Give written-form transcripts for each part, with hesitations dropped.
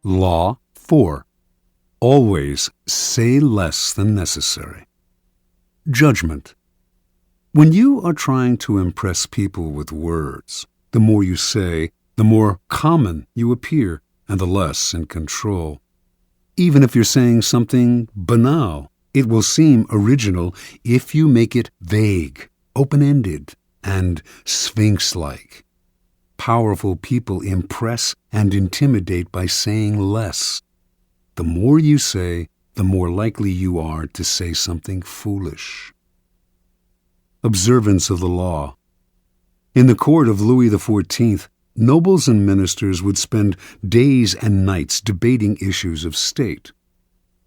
Law 4. Always say less than necessary. Judgment. When you are trying to impress people with words, the more you say, the more common you appear, and the less in control. Even if you're saying something banal, it will seem original if you make it vague, open-ended, and sphinx-like. Powerful people impress and intimidate by saying less. The more you say, the more likely you are to say something foolish. Observance of the law. In the court of Louis XIV, nobles and ministers would spend days and nights debating issues of state.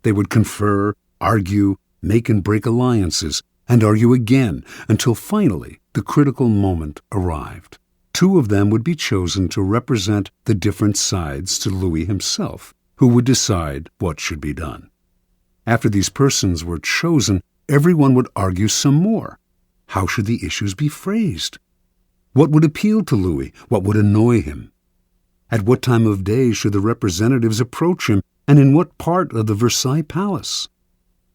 They would confer, argue, make and break alliances, and argue again until finally the critical moment arrived. Two of them would be chosen to represent the different sides to Louis himself, who would decide what should be done. After these persons were chosen, everyone would argue some more. How should the issues be phrased? What would appeal to Louis? What would annoy him? At what time of day should the representatives approach him, and in what part of the Versailles Palace?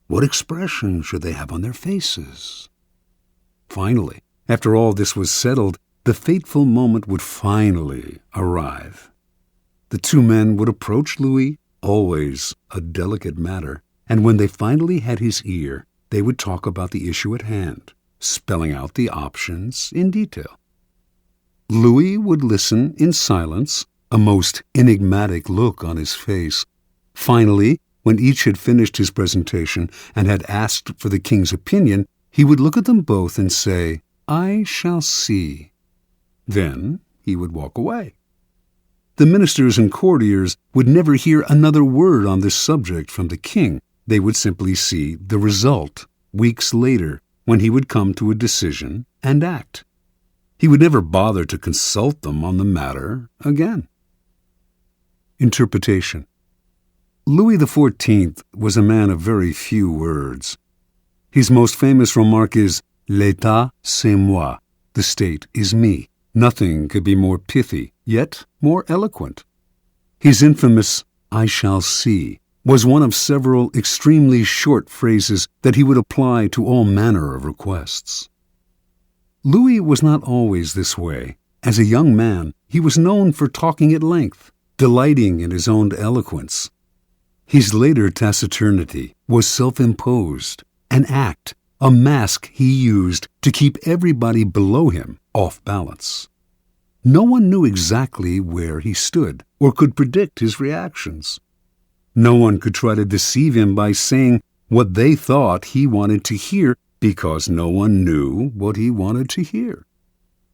What expression should they have on their faces? Finally, after all this was settled, the fateful moment would finally arrive. The two men would approach Louis, always a delicate matter, and when they finally had his ear, they would talk about the issue at hand, spelling out the options in detail. Louis would listen in silence, a most enigmatic look on his face. Finally, when each had finished his presentation and had asked for the king's opinion, he would look at them both and say, "I shall see." Then he would walk away. The ministers and courtiers would never hear another word on this subject from the king. They would simply see the result weeks later, when he would come to a decision and act. He would never bother to consult them on the matter again. Interpretation. Louis XIV was a man of very few words. His most famous remark is, "L'État, c'est moi." The state is me. Nothing could be more pithy, yet more eloquent. His infamous, "I shall see," was one of several extremely short phrases that he would apply to all manner of requests. Louis was not always this way. As a young man, he was known for talking at length, delighting in his own eloquence. His later taciturnity was self-imposed, an act, a mask he used to keep everybody below him off balance. No one knew exactly where he stood or could predict his reactions. No one could try to deceive him by saying what they thought he wanted to hear, because no one knew what he wanted to hear.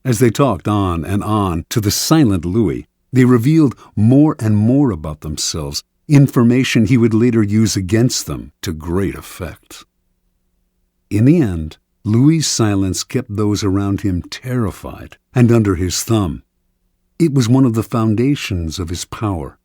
As they talked on and on to the silent Louis, they revealed more and more about themselves, information he would later use against them to great effect. In the end, Louis's silence kept those around him terrified and under his thumb. It was one of the foundations of his power.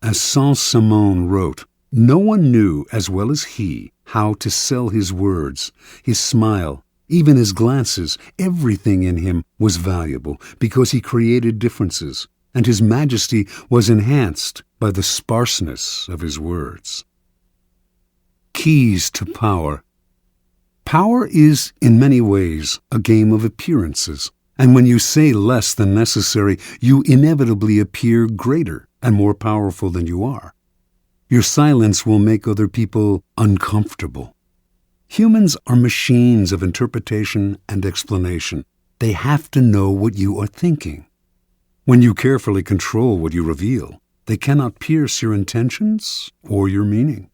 As Saint-Simon wrote, no one knew as well as he how to sell his words, his smile, even his glances. Everything in him was valuable because he created differences, and his majesty was enhanced by the sparseness of his words. Keys to power. Power is, in many ways, a game of appearances, and when you say less than necessary, you inevitably appear greater and more powerful than you are. Your silence will make other people uncomfortable. Humans are machines of interpretation and explanation. They have to know what you are thinking. When you carefully control what you reveal, they cannot pierce your intentions or your meaning.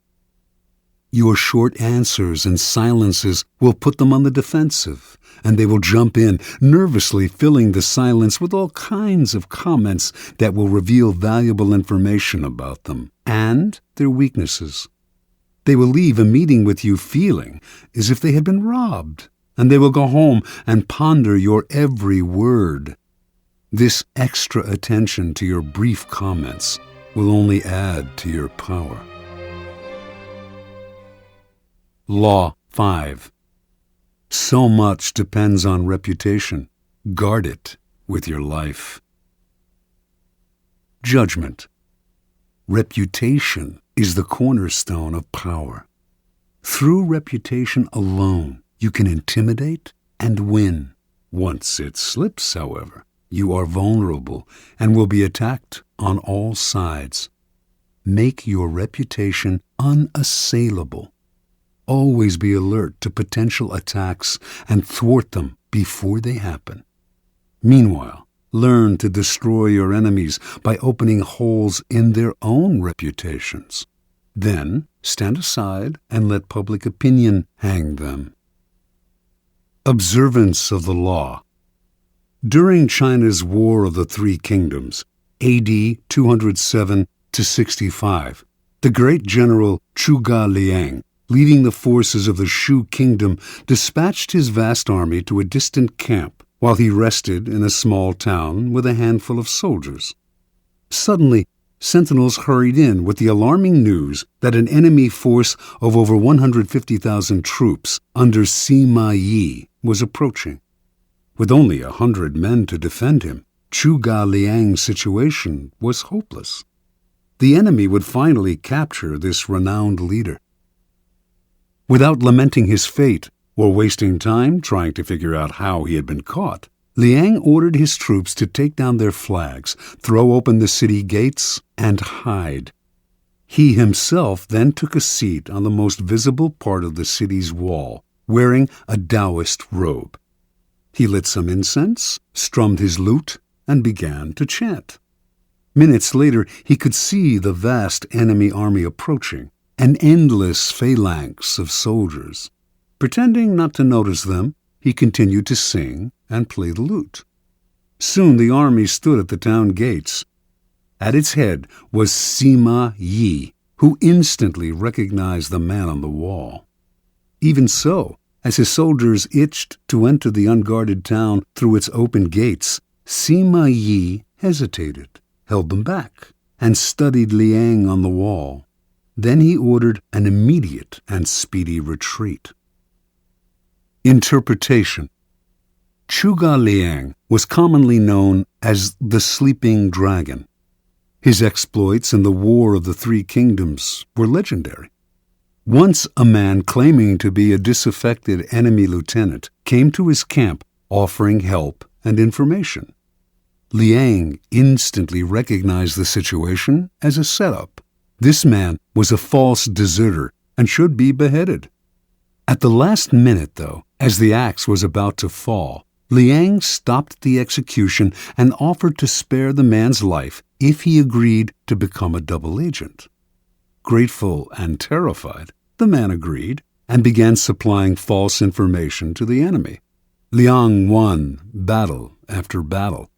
Your short answers and silences will put them on the defensive, and they will jump in, nervously filling the silence with all kinds of comments that will reveal valuable information about them and their weaknesses. They will leave a meeting with you feeling as if they had been robbed, and they will go home and ponder your every word. This extra attention to your brief comments will only add to your power. Law 5. So much depends on reputation. Guard it with your life. Judgment. Reputation is the cornerstone of power. Through reputation alone, you can intimidate and win. Once it slips, however, you are vulnerable and will be attacked on all sides. Make your reputation unassailable. Always be alert to potential attacks and thwart them before they happen. Meanwhile, learn to destroy your enemies by opening holes in their own reputations. Then stand aside and let public opinion hang them. Observance of the law. During China's War of the Three Kingdoms, A.D. 207 to 65, the great general Zhuge Liang, leading the forces of the Shu kingdom, dispatched his vast army to a distant camp while he rested in a small town with a handful of soldiers. Suddenly, sentinels hurried in with the alarming news that an enemy force of over 150,000 troops under Sima Yi was approaching. With only 100 men to defend him, Zhuge Liang's situation was hopeless. The enemy would finally capture this renowned leader. Without lamenting his fate or wasting time trying to figure out how he had been caught, Liang ordered his troops to take down their flags, throw open the city gates, and hide. He himself then took a seat on the most visible part of the city's wall, wearing a Taoist robe. He lit some incense, strummed his lute, and began to chant. Minutes later, he could see the vast enemy army approaching, an endless phalanx of soldiers. Pretending not to notice them, he continued to sing and play the lute. Soon the army stood at the town gates. At its head was Sima Yi, who instantly recognized the man on the wall. Even so, as his soldiers itched to enter the unguarded town through its open gates, Sima Yi hesitated, held them back, and studied Liang on the wall. Then he ordered an immediate and speedy retreat. Interpretation. Zhuge Liang was commonly known as the Sleeping Dragon. His exploits in the War of the Three Kingdoms were legendary. Once a man claiming to be a disaffected enemy lieutenant came to his camp offering help and information. Liang instantly recognized the situation as a setup. This man was a false deserter and should be beheaded. At the last minute, though, as the axe was about to fall, Liang stopped the execution and offered to spare the man's life if he agreed to become a double agent. Grateful and terrified, the man agreed and began supplying false information to the enemy. Liang won battle after battle.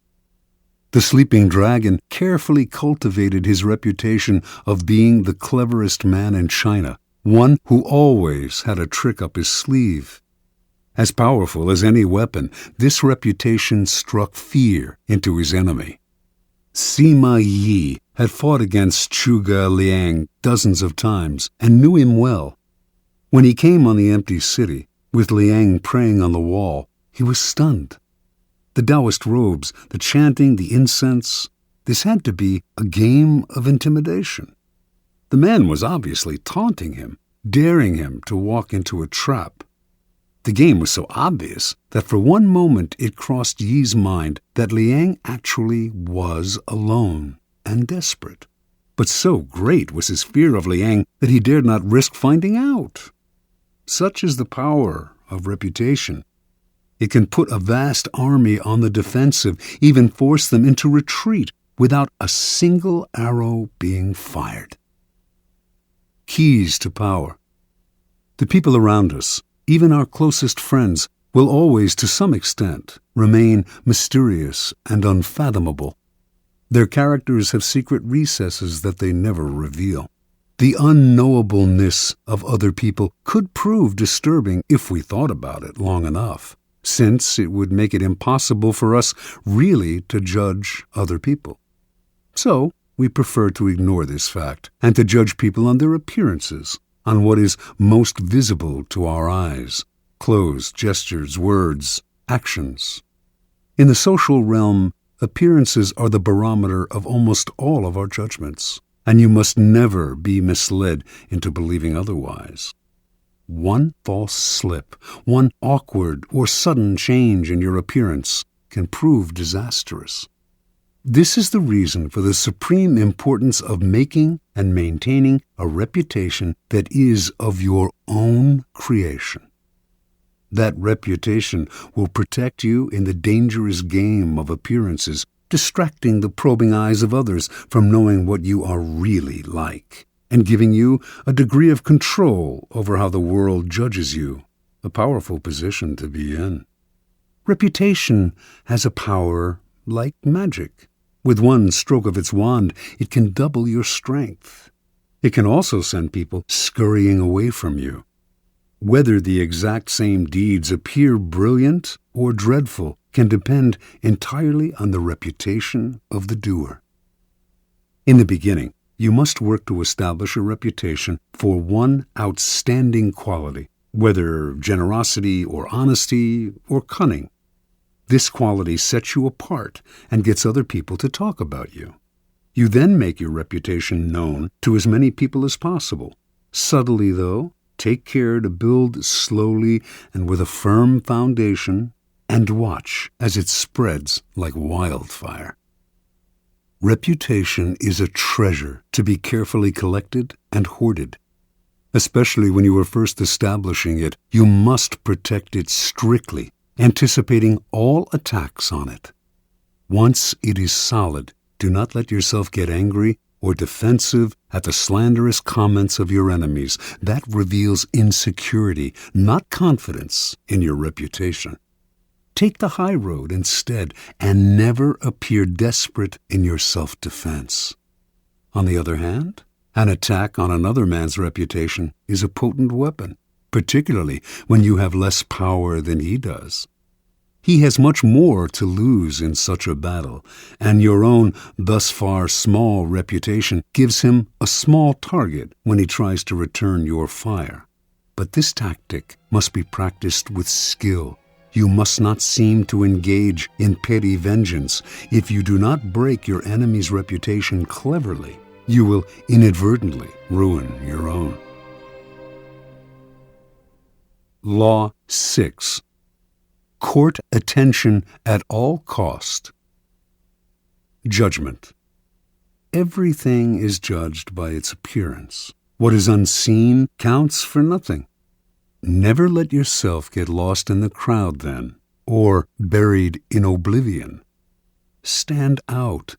The Sleeping Dragon carefully cultivated his reputation of being the cleverest man in China, one who always had a trick up his sleeve. As powerful as any weapon, this reputation struck fear into his enemy. Sima Yi had fought against Zhuge Liang dozens of times and knew him well. When he came on the empty city, with Liang praying on the wall, he was stunned. The Taoist robes, the chanting, the incense, this had to be a game of intimidation. The man was obviously taunting him, daring him to walk into a trap. The game was so obvious that for one moment it crossed Yi's mind that Liang actually was alone and desperate. But so great was his fear of Liang that he dared not risk finding out. Such is the power of reputation. It can put a vast army on the defensive, even force them into retreat without a single arrow being fired. Keys to power. The people around us, even our closest friends, will always, to some extent, remain mysterious and unfathomable. Their characters have secret recesses that they never reveal. The unknowableness of other people could prove disturbing if we thought about it long enough, since it would make it impossible for us really to judge other people. So, we prefer to ignore this fact and to judge people on their appearances, on what is most visible to our eyes: clothes, gestures, words, actions. In the social realm, appearances are the barometer of almost all of our judgments. and you must never be misled into believing otherwise. One false slip, one awkward or sudden change in your appearance can prove disastrous. This is the reason for the supreme importance of making and maintaining a reputation that is of your own creation. That reputation will protect you in the dangerous game of appearances, distracting the probing eyes of others from knowing what you are really like, and giving you a degree of control over how the world judges you, a powerful position to be in. Reputation has a power like magic. With one stroke of its wand, it can double your strength. It can also send people scurrying away from you. Whether the exact same deeds appear brilliant or dreadful can depend entirely on the reputation of the doer. In the beginning, you must work to establish a reputation for one outstanding quality, whether generosity or honesty or cunning. This quality sets you apart and gets other people to talk about you. You then make your reputation known to as many people as possible. Subtly, though, take care to build slowly and with a firm foundation, and watch as it spreads like wildfire. Reputation is a treasure to be carefully collected and hoarded. Especially when you are first establishing it, you must protect it strictly, anticipating all attacks on it. Once it is solid, do not let yourself get angry or defensive at the slanderous comments of your enemies. That reveals insecurity, not confidence in your reputation. Take the high road instead, and never appear desperate in your self-defense. On the other hand, an attack on another man's reputation is a potent weapon, particularly when you have less power than he does. He has much more to lose in such a battle, and your own thus far small reputation gives him a small target when he tries to return your fire. But this tactic must be practiced with skill. You must not seem to engage in petty vengeance. If you do not break your enemy's reputation cleverly, you will inadvertently ruin your own. Law 6. Court attention at all cost. Judgment. Everything is judged by its appearance. What is unseen counts for nothing. Never let yourself get lost in the crowd then, or buried in oblivion. Stand out.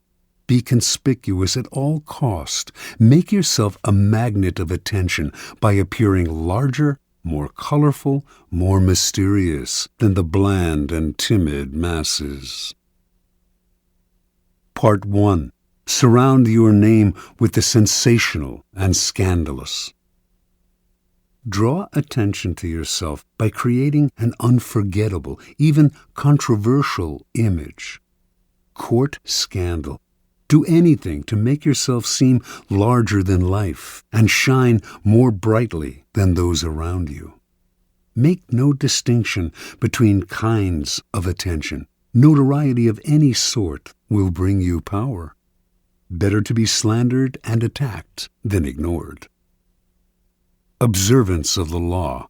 Be conspicuous at all cost. Make yourself a magnet of attention by appearing larger, more colorful, more mysterious than the bland and timid masses. Part 1. Surround your name with the sensational and scandalous. Draw attention to yourself by creating an unforgettable, even controversial image. Court scandal. Do anything to make yourself seem larger than life and shine more brightly than those around you. Make no distinction between kinds of attention. Notoriety of any sort will bring you power. Better to be slandered and attacked than ignored. Observance of the law.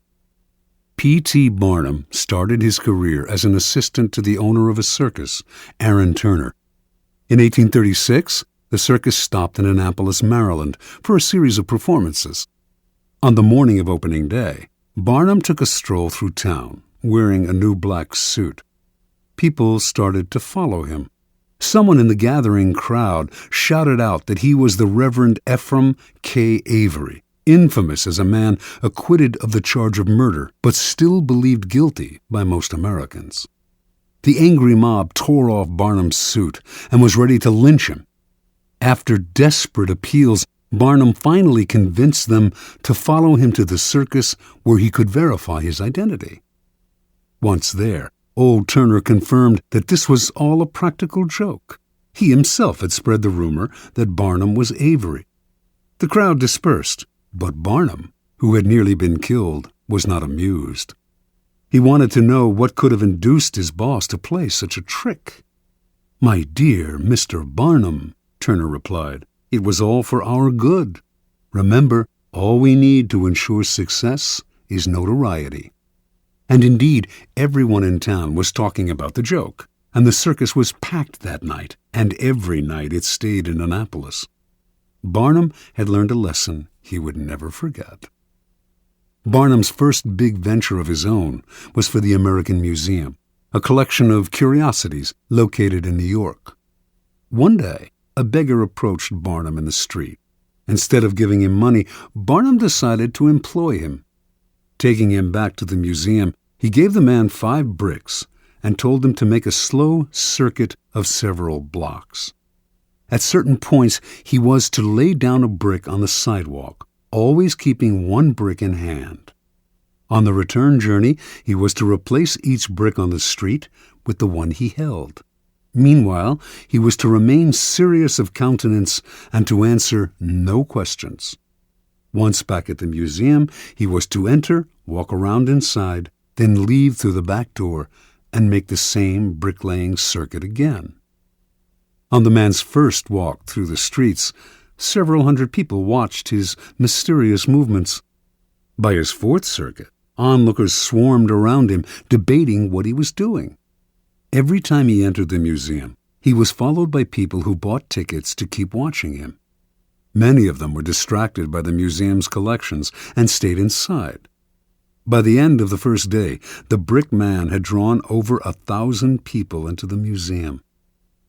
P.T. Barnum started his career as an assistant to the owner of a circus, Aaron Turner. In 1836, the circus stopped in Annapolis, Maryland, for a series of performances. On the morning of opening day, Barnum took a stroll through town, wearing a new black suit. People started to follow him. Someone in the gathering crowd shouted out that he was the Reverend Ephraim K. Avery, infamous as a man acquitted of the charge of murder, but still believed guilty by most Americans. The angry mob tore off Barnum's suit and was ready to lynch him. After desperate appeals, Barnum finally convinced them to follow him to the circus where he could verify his identity. Once there, old Turner confirmed that this was all a practical joke. He himself had spread the rumor that Barnum was Avery. The crowd dispersed, but Barnum, who had nearly been killed, was not amused. He wanted to know what could have induced his boss to play such a trick. "My dear Mr. Barnum," Turner replied, It was all for our good. Remember, all we need to ensure success is notoriety. And indeed, everyone in town was talking about the joke, and the circus was packed that night, and every night it stayed in Annapolis. Barnum had learned a lesson he would never forget. Barnum's first big venture of his own was for the American Museum, a collection of curiosities located in New York. One day, a beggar approached Barnum in the street. Instead of giving him money, Barnum decided to employ him. Taking him back to the museum, he gave the man 5 bricks and told him to make a slow circuit of several blocks. At certain points, he was to lay down a brick on the sidewalk, always keeping 1 brick in hand. On the return journey, he was to replace each brick on the street with the one he held. Meanwhile, he was to remain serious of countenance and to answer no questions. Once back at the museum, he was to enter, walk around inside, then leave through the back door and make the same bricklaying circuit again. On the man's first walk through the streets, several hundred people watched his mysterious movements. By his 4th circuit, onlookers swarmed around him, debating what he was doing. Every time he entered the museum, he was followed by people who bought tickets to keep watching him. Many of them were distracted by the museum's collections and stayed inside. By the end of the first day, the brick man had drawn over 1,000 people into the museum.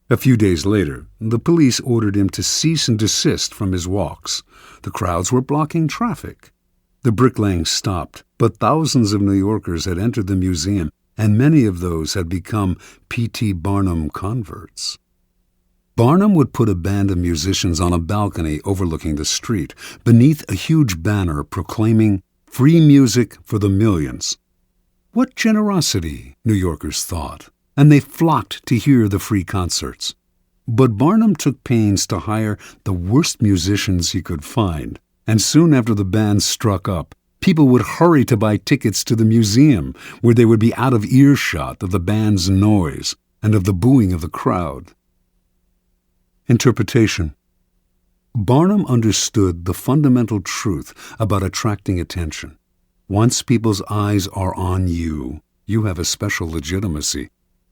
A few days later, the police ordered him to cease and desist from his walks. The crowds were blocking traffic. The bricklaying stopped, but thousands of New Yorkers had entered the museum, and many of those had become P.T. Barnum converts. Barnum would put a band of musicians on a balcony overlooking the street, beneath a huge banner proclaiming, "Free music for the millions." What generosity, New Yorkers thought, and they flocked to hear the free concerts. But Barnum took pains to hire the worst musicians he could find, and soon after the band struck up, people would hurry to buy tickets to the museum, where they would be out of earshot of the band's noise and of the booing of the crowd. Interpretation. Barnum understood the fundamental truth about attracting attention. Once people's eyes are on you, you have a special legitimacy.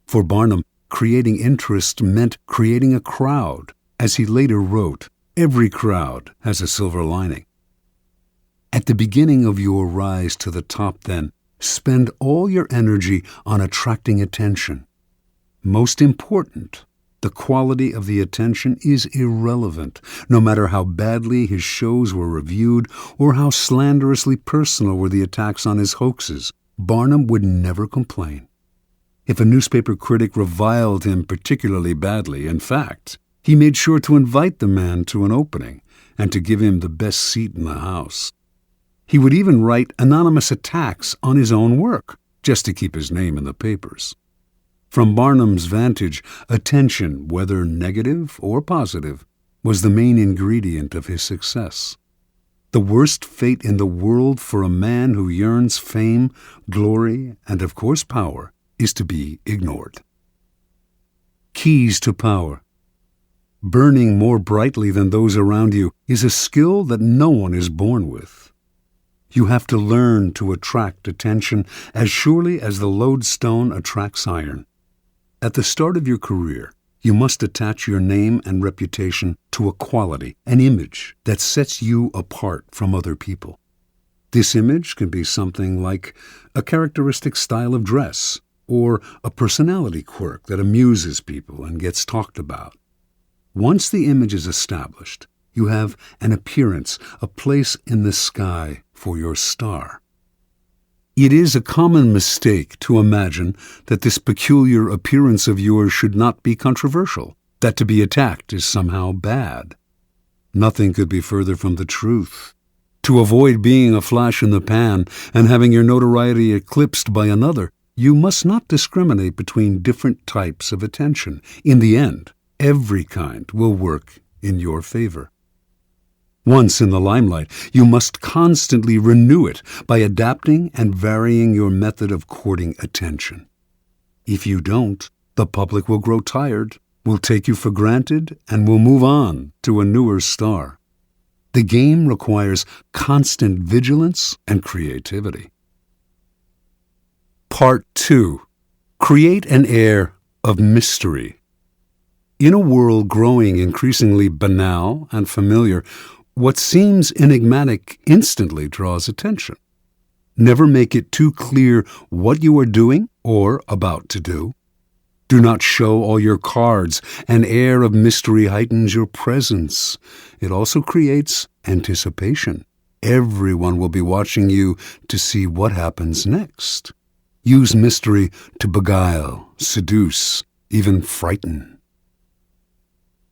For Barnum, creating interest meant creating a crowd. As he later wrote, "Every crowd has a silver lining." At the beginning of your rise to the top, then, spend all your energy on attracting attention. Most important, the quality of the attention is irrelevant, no matter how badly his shows were reviewed or how slanderously personal were the attacks on his hoaxes. Barnum would never complain. If a newspaper critic reviled him particularly badly, in fact, he made sure to invite the man to an opening and to give him the best seat in the house. He would even write anonymous attacks on his own work, just to keep his name in the papers. From Barnum's vantage, attention, whether negative or positive, was the main ingredient of his success. The worst fate in the world for a man who yearns fame, glory, and of course power is to be ignored. Keys to power. Burning more brightly than those around you is a skill that no one is born with. You have to learn to attract attention as surely as the lodestone attracts iron. At the start of your career, you must attach your name and reputation to a quality, an image that sets you apart from other people. This image can be something like a characteristic style of dress or a personality quirk that amuses people and gets talked about. Once the image is established, you have an appearance, a place in the sky for your star. It is a common mistake to imagine that this peculiar appearance of yours should not be controversial, that to be attacked is somehow bad. Nothing could be further from the truth. To avoid being a flash in the pan and having your notoriety eclipsed by another, you must not discriminate between different types of attention. In the end, every kind will work in your favor. Once in the limelight, you must constantly renew it by adapting and varying your method of courting attention. If you don't, the public will grow tired, will take you for granted and will move on to a newer star. The game requires constant vigilance and creativity. Part 2. Create an air of mystery. In a world growing increasingly banal and familiar, what seems enigmatic instantly draws attention. Never make it too clear what you are doing or about to do. Do not show all your cards. An air of mystery heightens your presence. It also creates anticipation. Everyone will be watching you to see what happens next. Use mystery to beguile, seduce, even frighten.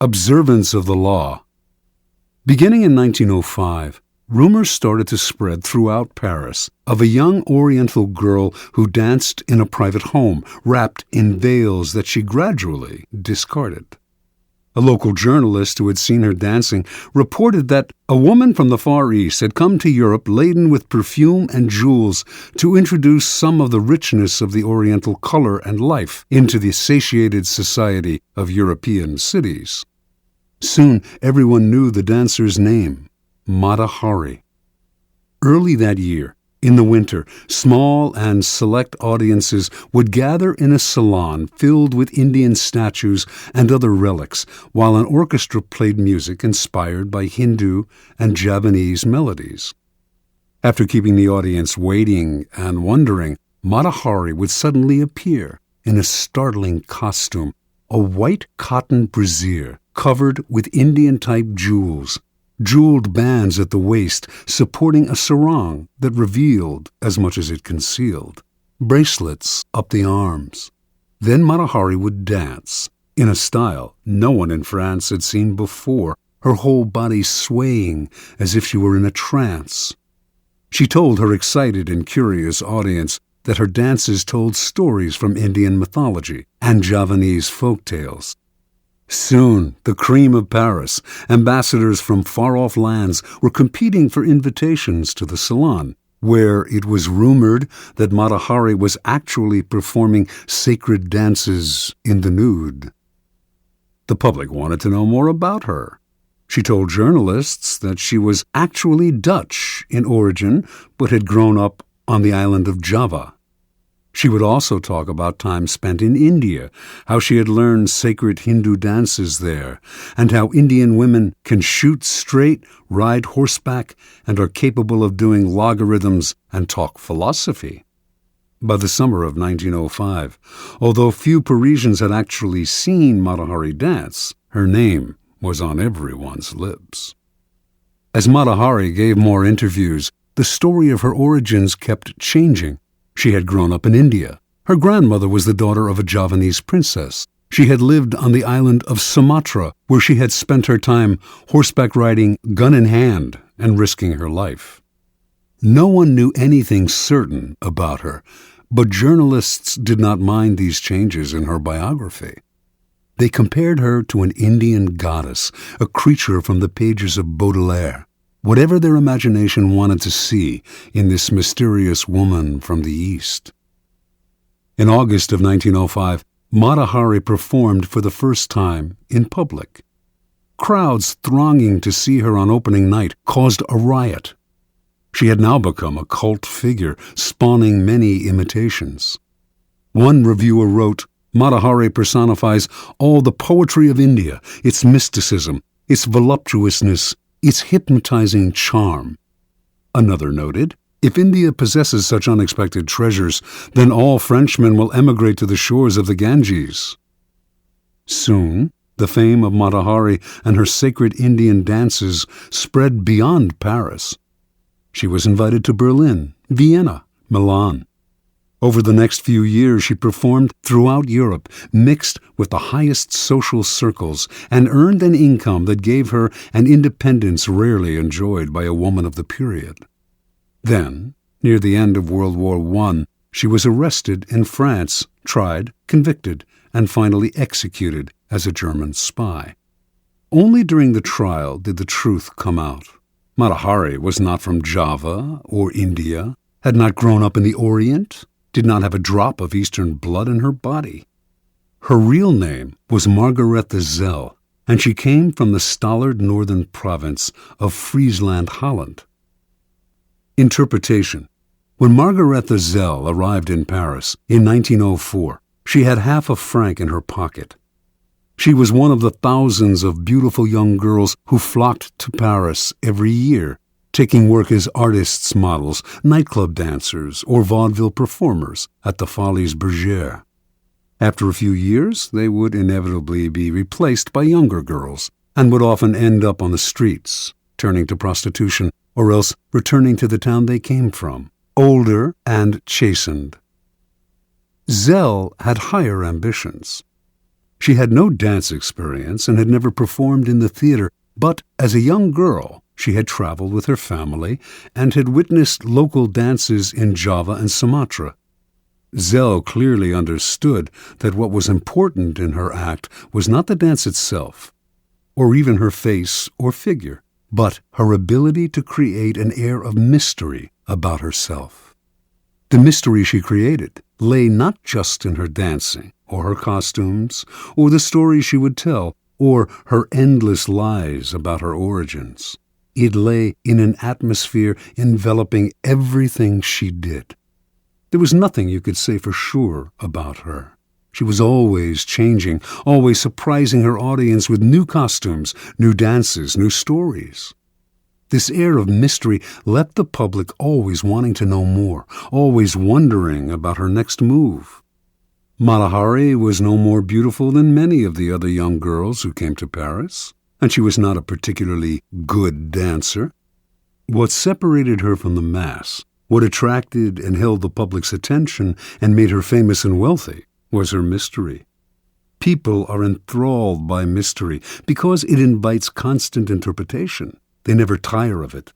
Observance of the law. Beginning in 1905, rumors started to spread throughout Paris of a young Oriental girl who danced in a private home, wrapped in veils that she gradually discarded. A local journalist who had seen her dancing reported that a woman from the Far East had come to Europe laden with perfume and jewels to introduce some of the richness of the Oriental color and life into the satiated society of European cities. Soon everyone knew the dancer's name, Mata Hari. Early that year, in the winter, small and select audiences would gather in a salon filled with Indian statues and other relics, while an orchestra played music inspired by Hindu and Javanese melodies. After keeping the audience waiting and wondering, Mata Hari would suddenly appear in a startling costume, a white cotton brassiere covered with Indian-type jewels, jeweled bands at the waist supporting a sarong that revealed as much as it concealed, bracelets up the arms. Then Mata Hari would dance, in a style no one in France had seen before, her whole body swaying as if she were in a trance. She told her excited and curious audience that her dances told stories from Indian mythology and Javanese folk tales. Soon, the cream of Paris, ambassadors from far-off lands, were competing for invitations to the salon, where it was rumored that Mata Hari was actually performing sacred dances in the nude. The public wanted to know more about her. She told journalists that she was actually Dutch in origin, but had grown up on the island of Java. She would also talk about time spent in India, how she had learned sacred Hindu dances there, and how Indian women can shoot straight, ride horseback, and are capable of doing logarithms and talk philosophy. By the summer of 1905, although few Parisians had actually seen Mata Hari dance, her name was on everyone's lips. As Mata Hari gave more interviews, the story of her origins kept changing. She had grown up in India. Her grandmother was the daughter of a Javanese princess. She had lived on the island of Sumatra, where she had spent her time horseback riding, gun in hand, and risking her life. No one knew anything certain about her, but journalists did not mind these changes in her biography. They compared her to an Indian goddess, a creature from the pages of Baudelaire. Whatever their imagination wanted to see in this mysterious woman from the East. In August of 1905, Mata Hari performed for the first time in public. Crowds thronging to see her on opening night caused a riot. She had now become a cult figure, spawning many imitations. One reviewer wrote, "Mata Hari personifies all the poetry of India, its mysticism, its voluptuousness, its hypnotizing charm." Another noted, "If India possesses such unexpected treasures, then all Frenchmen will emigrate to the shores of the Ganges." Soon, the fame of Mata Hari and her sacred Indian dances spread beyond Paris. She was invited to Berlin, Vienna, Milan. Over the next few years, she performed throughout Europe, mixed with the highest social circles, and earned an income that gave her an independence rarely enjoyed by a woman of the period. Then, near the end of World War I, she was arrested in France, tried, convicted, and finally executed as a German spy. Only during the trial did the truth come out. Mata Hari was not from Java or India, had not grown up in the Orient, did not have a drop of Eastern blood in her body. Her real name was Margaretha Zell, and she came from the stolid northern province of Friesland, Holland. Interpretation. When Margaretha Zell arrived in Paris in 1904, she had half a franc in her pocket. She was one of the thousands of beautiful young girls who flocked to Paris every year, taking work as artists' models, nightclub dancers, or vaudeville performers at the Folies Bergère. After a few years, they would inevitably be replaced by younger girls, and would often end up on the streets, turning to prostitution, or else returning to the town they came from, older and chastened. Zell had higher ambitions. She had no dance experience and had never performed in the theater, but as a young girl, she had traveled with her family and had witnessed local dances in Java and Sumatra. Zell clearly understood that what was important in her act was not the dance itself, or even her face or figure, but her ability to create an air of mystery about herself. The mystery she created lay not just in her dancing, or her costumes, or the stories she would tell, or her endless lies about her origins. It lay in an atmosphere enveloping everything she did. There was nothing you could say for sure about her. She was always changing, always surprising her audience with new costumes, new dances, new stories. This air of mystery left the public always wanting to know more, always wondering about her next move. Mata Hari was no more beautiful than many of the other young girls who came to Paris, and she was not a particularly good dancer. What separated her from the mass, what attracted and held the public's attention and made her famous and wealthy, was her mystery. People are enthralled by mystery because it invites constant interpretation. They never tire of it.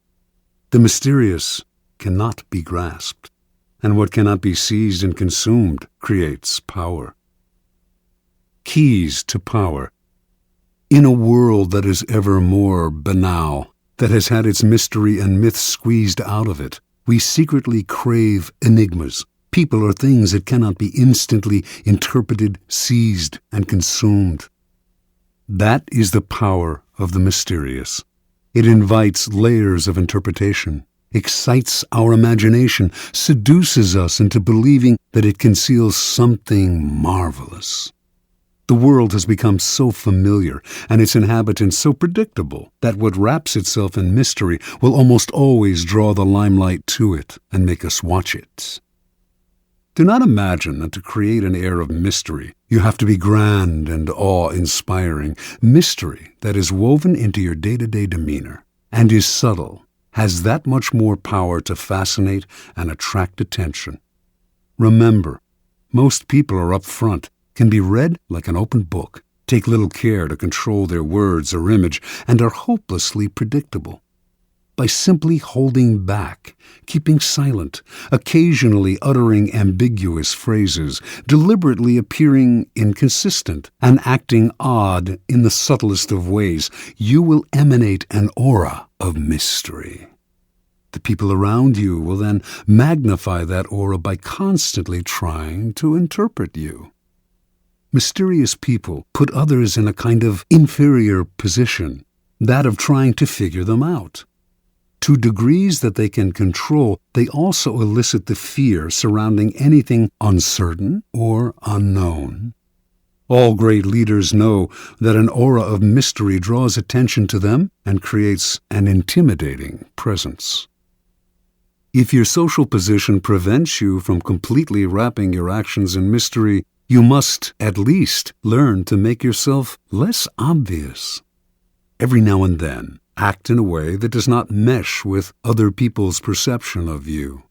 The mysterious cannot be grasped, and what cannot be seized and consumed creates power. Keys to power. In a world that is ever more banal, that has had its mystery and myth squeezed out of it, we secretly crave enigmas, people or things that cannot be instantly interpreted, seized, and consumed. That is the power of the mysterious. It invites layers of interpretation, excites our imagination, seduces us into believing that it conceals something marvelous. The world has become so familiar and its inhabitants so predictable that what wraps itself in mystery will almost always draw the limelight to it and make us watch it. Do not imagine that to create an air of mystery, you have to be grand and awe-inspiring. Mystery that is woven into your day-to-day demeanor and is subtle has that much more power to fascinate and attract attention. Remember, most people are up front, can be read like an open book, take little care to control their words or image, and are hopelessly predictable. By simply holding back, keeping silent, occasionally uttering ambiguous phrases, deliberately appearing inconsistent, and acting odd in the subtlest of ways, you will emanate an aura of mystery. The people around you will then magnify that aura by constantly trying to interpret you. Mysterious people put others in a kind of inferior position, that of trying to figure them out. To degrees that they can control, they also elicit the fear surrounding anything uncertain or unknown. All great leaders know that an aura of mystery draws attention to them and creates an intimidating presence. If your social position prevents you from completely wrapping your actions in mystery, you must at least learn to make yourself less obvious. Every now and then, act in a way that does not mesh with other people's perception of you.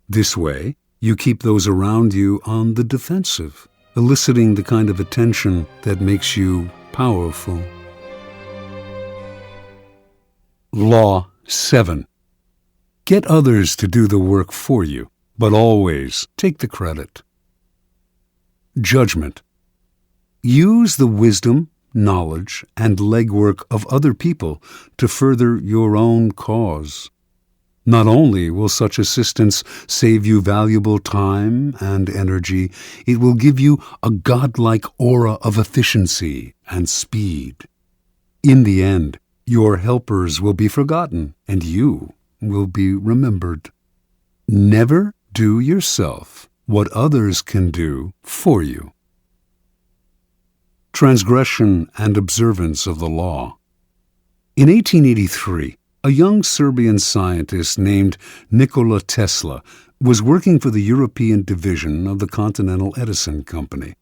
This way, you keep those around you on the defensive, eliciting the kind of attention that makes you powerful. Law 7. Get others to do the work for you, but always take the credit. Judgment. Use the wisdom, knowledge, and legwork of other people to further your own cause. Not only will such assistance save you valuable time and energy, it will give you a godlike aura of efficiency and speed. In the end, your helpers will be forgotten and you will be remembered. Never do yourself what others can do for you. Transgression and observance of the law. In 1883, a young Serbian scientist named Nikola Tesla was working for the European division of the Continental Edison Company.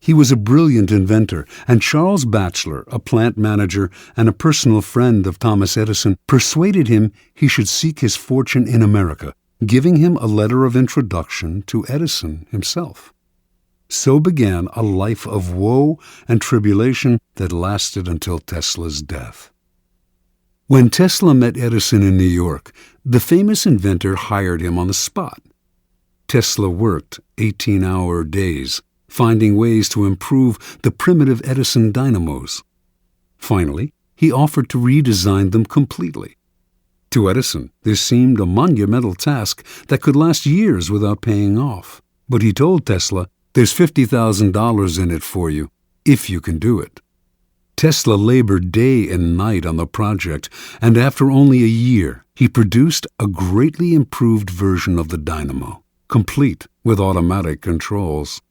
He was a brilliant inventor, and Charles Batchelor, a plant manager and a personal friend of Thomas Edison, persuaded him he should seek his fortune in America, giving him a letter of introduction to Edison himself. So began a life of woe and tribulation that lasted until Tesla's death. When Tesla met Edison in New York, the famous inventor hired him on the spot. Tesla worked 18-hour days, finding ways to improve the primitive Edison dynamos. Finally, he offered to redesign them completely. To Edison, this seemed a monumental task that could last years without paying off. But he told Tesla, "There's $50,000 in it for you, if you can do it." Tesla labored day and night on the project, and after only a year, he produced a greatly improved version of the dynamo, complete with automatic controls.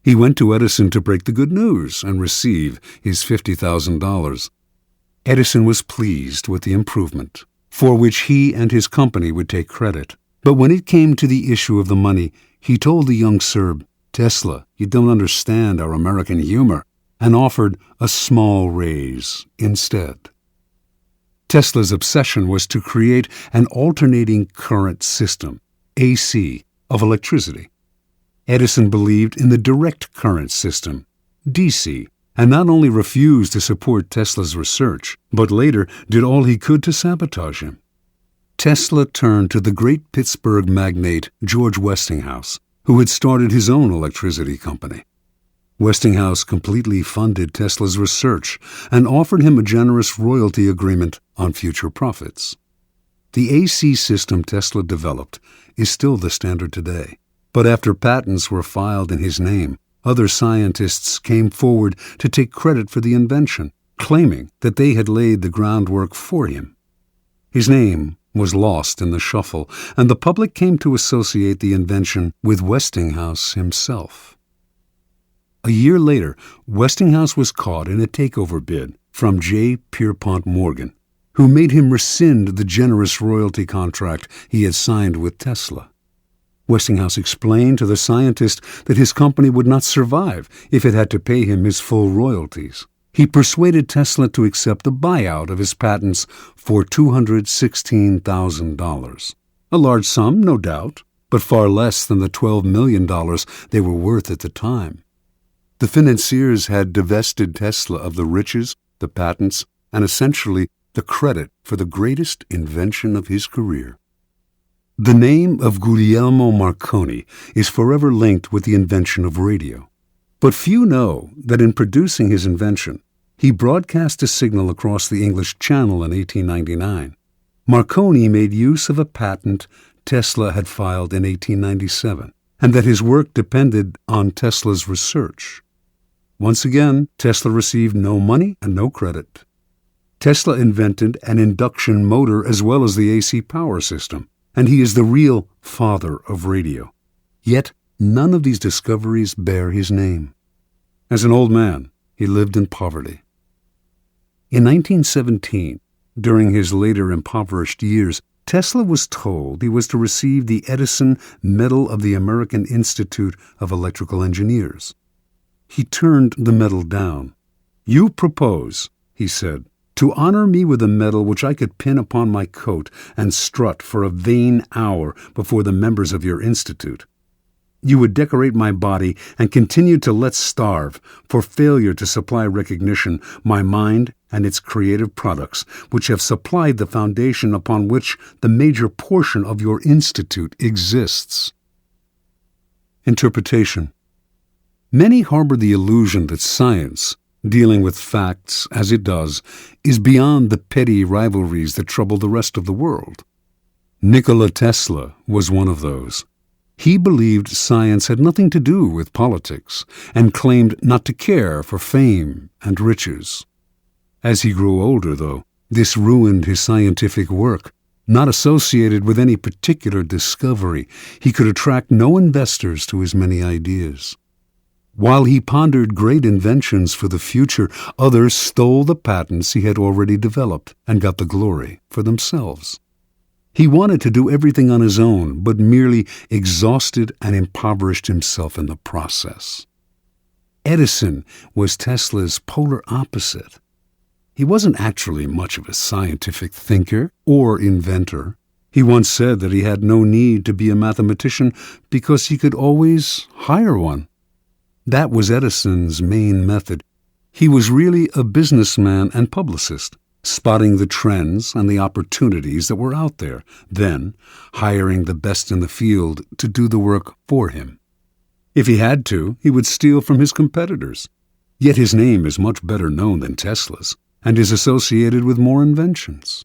He went to Edison to break the good news and receive his $50,000. Edison was pleased with the improvement, for which he and his company would take credit. But when it came to the issue of the money, he told the young Serb, "Tesla, you don't understand our American humor," and offered a small raise instead. Tesla's obsession was to create an alternating current system, AC, of electricity. Edison believed in the direct current system, DC, and not only refused to support Tesla's research, but later did all he could to sabotage him. Tesla turned to the great Pittsburgh magnate George Westinghouse, who had started his own electricity company. Westinghouse completely funded Tesla's research and offered him a generous royalty agreement on future profits. The AC system Tesla developed is still the standard today, but after patents were filed in his name, other scientists came forward to take credit for the invention, claiming that they had laid the groundwork for him. His name was lost in the shuffle, and the public came to associate the invention with Westinghouse himself. A year later, Westinghouse was caught in a takeover bid from J. Pierpont Morgan, who made him rescind the generous royalty contract he had signed with Tesla. Westinghouse explained to the scientist that his company would not survive if it had to pay him his full royalties. He persuaded Tesla to accept a buyout of his patents for $216,000. A large sum, no doubt, but far less than the $12 million they were worth at the time. The financiers had divested Tesla of the riches, the patents, and essentially the credit for the greatest invention of his career. The name of Guglielmo Marconi is forever linked with the invention of radio. But few know that in producing his invention, he broadcast a signal across the English Channel in 1899. Marconi made use of a patent Tesla had filed in 1897, and that his work depended on Tesla's research. Once again, Tesla received no money and no credit. Tesla invented an induction motor as well as the AC power system, and he is the real father of radio. Yet, none of these discoveries bear his name. As an old man, he lived in poverty. In 1917, during his later impoverished years, Tesla was told he was to receive the Edison Medal of the American Institute of Electrical Engineers. He turned the medal down. "You propose," he said, "to honor me with a medal which I could pin upon my coat and strut for a vain hour before the members of your institute. You would decorate my body and continue to let starve for failure to supply recognition my mind and its creative products, which have supplied the foundation upon which the major portion of your institute exists." Interpretation. Many harbor the illusion that science, dealing with facts as it does, is beyond the petty rivalries that trouble the rest of the world. Nikola Tesla was one of those. He believed science had nothing to do with politics and claimed not to care for fame and riches. As he grew older, though, this ruined his scientific work. Not associated with any particular discovery, he could attract no investors to his many ideas. While he pondered great inventions for the future, others stole the patents he had already developed and got the glory for themselves. He wanted to do everything on his own, but merely exhausted and impoverished himself in the process. Edison was Tesla's polar opposite. He wasn't actually much of a scientific thinker or inventor. He once said that he had no need to be a mathematician because he could always hire one. That was Edison's main method. He was really a businessman and publicist, spotting the trends and the opportunities that were out there, then hiring the best in the field to do the work for him. If he had to, he would steal from his competitors. Yet his name is much better known than Tesla's and is associated with more inventions.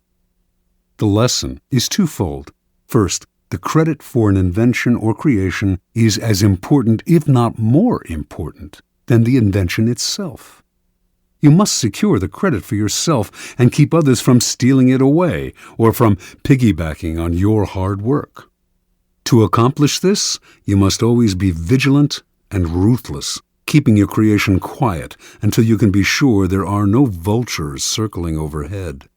The lesson is twofold. First, the credit for an invention or creation is as important, if not more important, than the invention itself. You must secure the credit for yourself and keep others from stealing it away or from piggybacking on your hard work. To accomplish this, you must always be vigilant and ruthless, keeping your creation quiet until you can be sure there are no vultures circling overhead.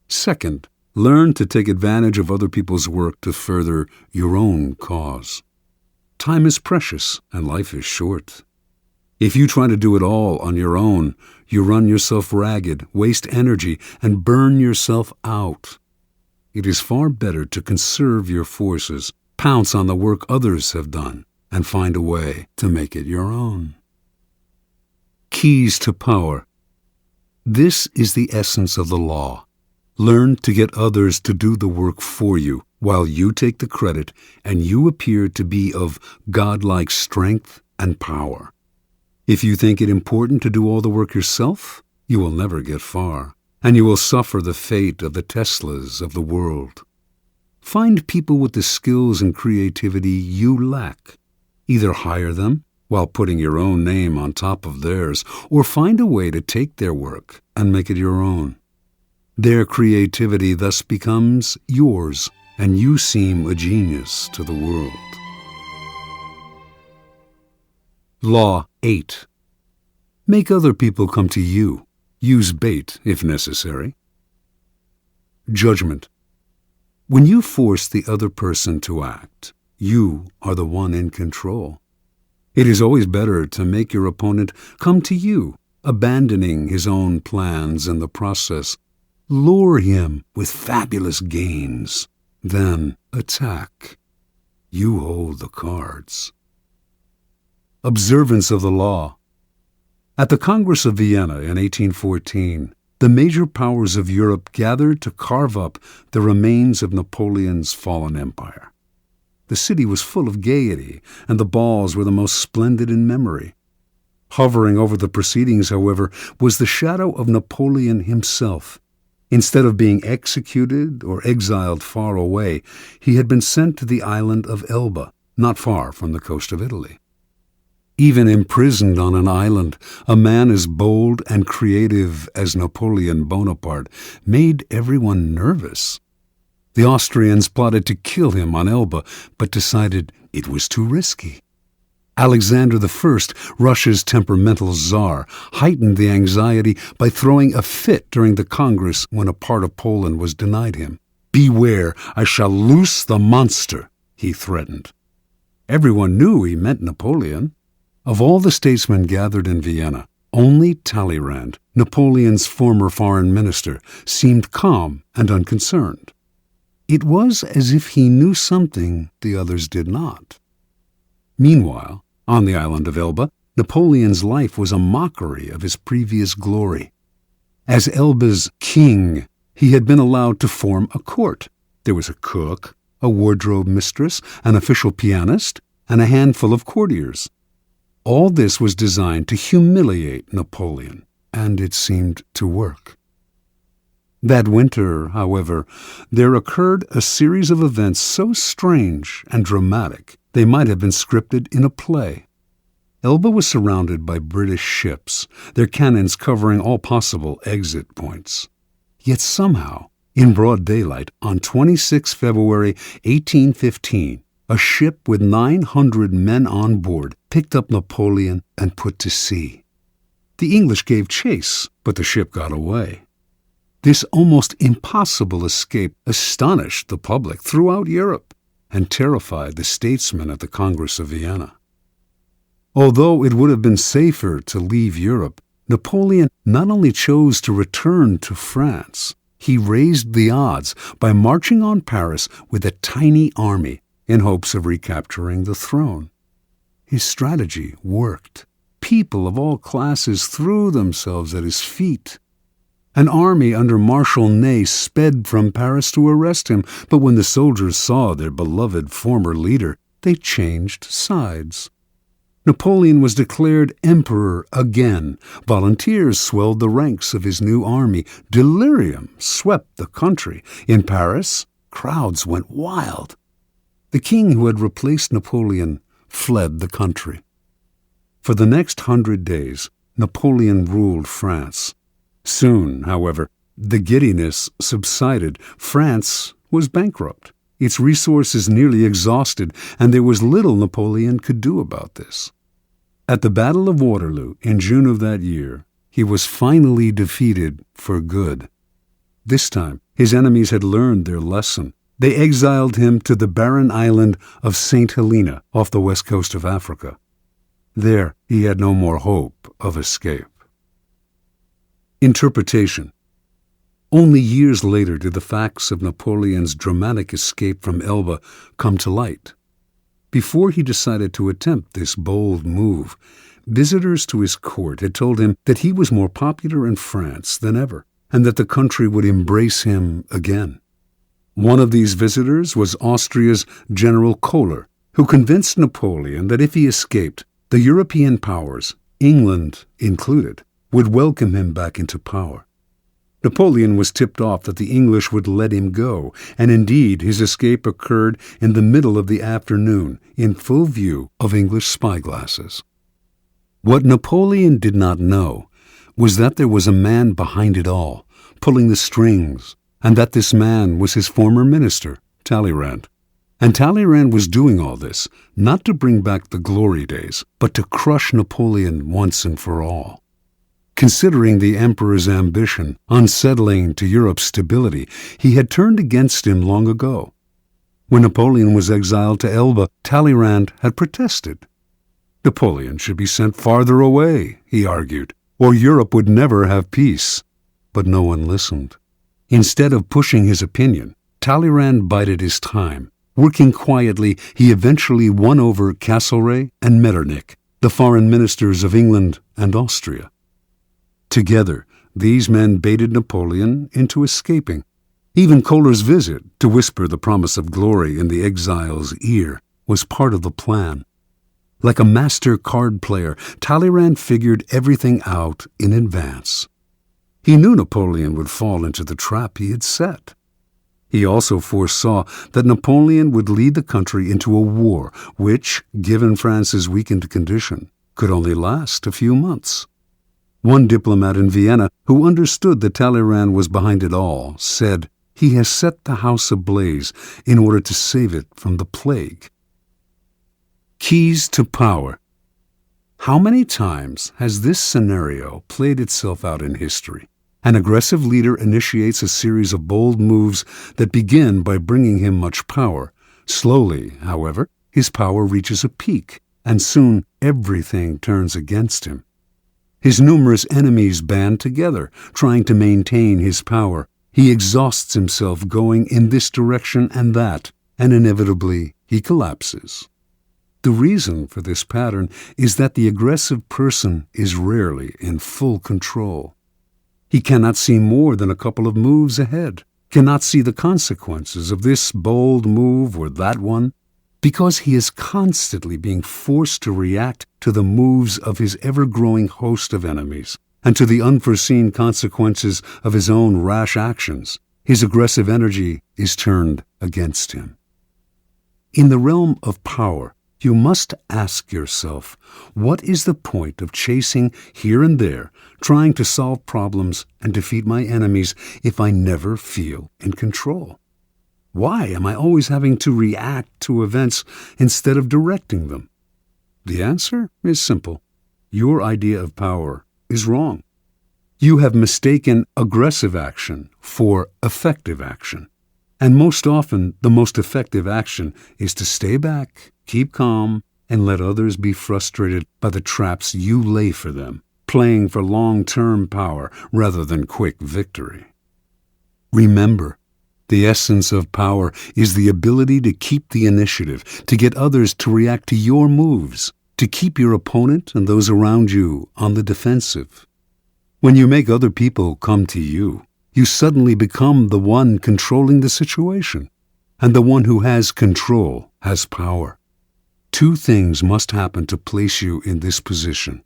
Second, learn to take advantage of other people's work to further your own cause. Time is precious and life is short. If you try to do it all on your own, you run yourself ragged, waste energy, and burn yourself out. It is far better to conserve your forces, pounce on the work others have done, and find a way to make it your own. Keys to power. This is the essence of the law. Learn to get others to do the work for you while you take the credit and you appear to be of godlike strength and power. If you think it important to do all the work yourself, you will never get far, and you will suffer the fate of the Teslas of the world. Find people with the skills and creativity you lack. Either hire them while putting your own name on top of theirs, or find a way to take their work and make it your own. Their creativity thus becomes yours, and you seem a genius to the world. Law 8. Make other people come to you. Use bait if necessary. Judgment. When you force the other person to act, you are the one in control. It is always better to make your opponent come to you, abandoning his own plans in the process. Lure him with fabulous gains, then attack. You hold the cards. Observance of the law. At the Congress of Vienna in 1814, the major powers of Europe gathered to carve up the remains of Napoleon's fallen empire. The city was full of gaiety, and the balls were the most splendid in memory. Hovering over the proceedings, however, was the shadow of Napoleon himself. Instead of being executed or exiled far away, he had been sent to the island of Elba, not far from the coast of Italy. Even imprisoned on an island, a man as bold and creative as Napoleon Bonaparte made everyone nervous. The Austrians plotted to kill him on Elba, but decided it was too risky. Alexander I, Russia's temperamental czar, heightened the anxiety by throwing a fit during the Congress when a part of Poland was denied him. "Beware, I shall loose the monster," he threatened. Everyone knew he meant Napoleon. Of all the statesmen gathered in Vienna, only Talleyrand, Napoleon's former foreign minister, seemed calm and unconcerned. It was as if he knew something the others did not. Meanwhile, on the island of Elba, Napoleon's life was a mockery of his previous glory. As Elba's king, he had been allowed to form a court. There was a cook, a wardrobe mistress, an official pianist, and a handful of courtiers. All this was designed to humiliate Napoleon, and it seemed to work. That winter, however, there occurred a series of events so strange and dramatic they might have been scripted in a play. Elba was surrounded by British ships, their cannons covering all possible exit points. Yet somehow, in broad daylight, on 26 February 1815, a ship with 900 men on board picked up Napoleon and put to sea. The English gave chase, but the ship got away. This almost impossible escape astonished the public throughout Europe and terrified the statesmen at the Congress of Vienna. Although it would have been safer to leave Europe, Napoleon not only chose to return to France, he raised the odds by marching on Paris with a tiny army in hopes of recapturing the throne. His strategy worked. People of all classes threw themselves at his feet. An army under Marshal Ney sped from Paris to arrest him, but when the soldiers saw their beloved former leader, they changed sides. Napoleon was declared emperor again. Volunteers swelled the ranks of his new army. Delirium swept the country. In Paris, crowds went wild. The king who had replaced Napoleon fled the country. For the next 100 days, Napoleon ruled France. Soon, however, the giddiness subsided. France was bankrupt, its resources nearly exhausted, and there was little Napoleon could do about this. At the Battle of Waterloo in June of that year, he was finally defeated for good. This time, his enemies had learned their lesson. They exiled him to the barren island of St. Helena off the west coast of Africa. There, he had no more hope of escape. Interpretation. Only years later did the facts of Napoleon's dramatic escape from Elba come to light. Before he decided to attempt this bold move, visitors to his court had told him that he was more popular in France than ever, and that the country would embrace him again. One of these visitors was Austria's General Kohler, who convinced Napoleon that if he escaped, the European powers, England included, would welcome him back into power. Napoleon was tipped off that the English would let him go, and indeed his escape occurred in the middle of the afternoon, in full view of English spyglasses. What Napoleon did not know was that there was a man behind it all, pulling the strings, and that this man was his former minister, Talleyrand. And Talleyrand was doing all this, not to bring back the glory days, but to crush Napoleon once and for all. Considering the emperor's ambition, unsettling to Europe's stability, he had turned against him long ago. When Napoleon was exiled to Elba, Talleyrand had protested. Napoleon should be sent farther away, he argued, or Europe would never have peace. But no one listened. Instead of pushing his opinion, Talleyrand bided his time. Working quietly, he eventually won over Castlereagh and Metternich, the foreign ministers of England and Austria. Together, these men baited Napoleon into escaping. Even Kohler's visit, to whisper the promise of glory in the exile's ear, was part of the plan. Like a master card player, Talleyrand figured everything out in advance. He knew Napoleon would fall into the trap he had set. He also foresaw that Napoleon would lead the country into a war which, given France's weakened condition, could only last a few months. One diplomat in Vienna, who understood that Talleyrand was behind it all, said, "He has set the house ablaze in order to save it from the plague." Keys to power. How many times has this scenario played itself out in history? An aggressive leader initiates a series of bold moves that begin by bringing him much power. Slowly, however, his power reaches a peak, and soon everything turns against him. His numerous enemies band together, trying to maintain his power. He exhausts himself going in this direction and that, and inevitably he collapses. The reason for this pattern is that the aggressive person is rarely in full control. He cannot see more than a couple of moves ahead, cannot see the consequences of this bold move or that one, because he is constantly being forced to react to the moves of his ever-growing host of enemies, and to the unforeseen consequences of his own rash actions, his aggressive energy is turned against him. In the realm of power, you must ask yourself, what is the point of chasing here and there, trying to solve problems and defeat my enemies if I never feel in control? Why am I always having to react to events instead of directing them? The answer is simple. Your idea of power is wrong. You have mistaken aggressive action for effective action. And most often, the most effective action is to stay back, keep calm, and let others be frustrated by the traps you lay for them, playing for long-term power rather than quick victory. Remember, the essence of power is the ability to keep the initiative, to get others to react to your moves, to keep your opponent and those around you on the defensive. When you make other people come to you, you suddenly become the one controlling the situation, and the one who has control has power. Two things must happen to place you in this position.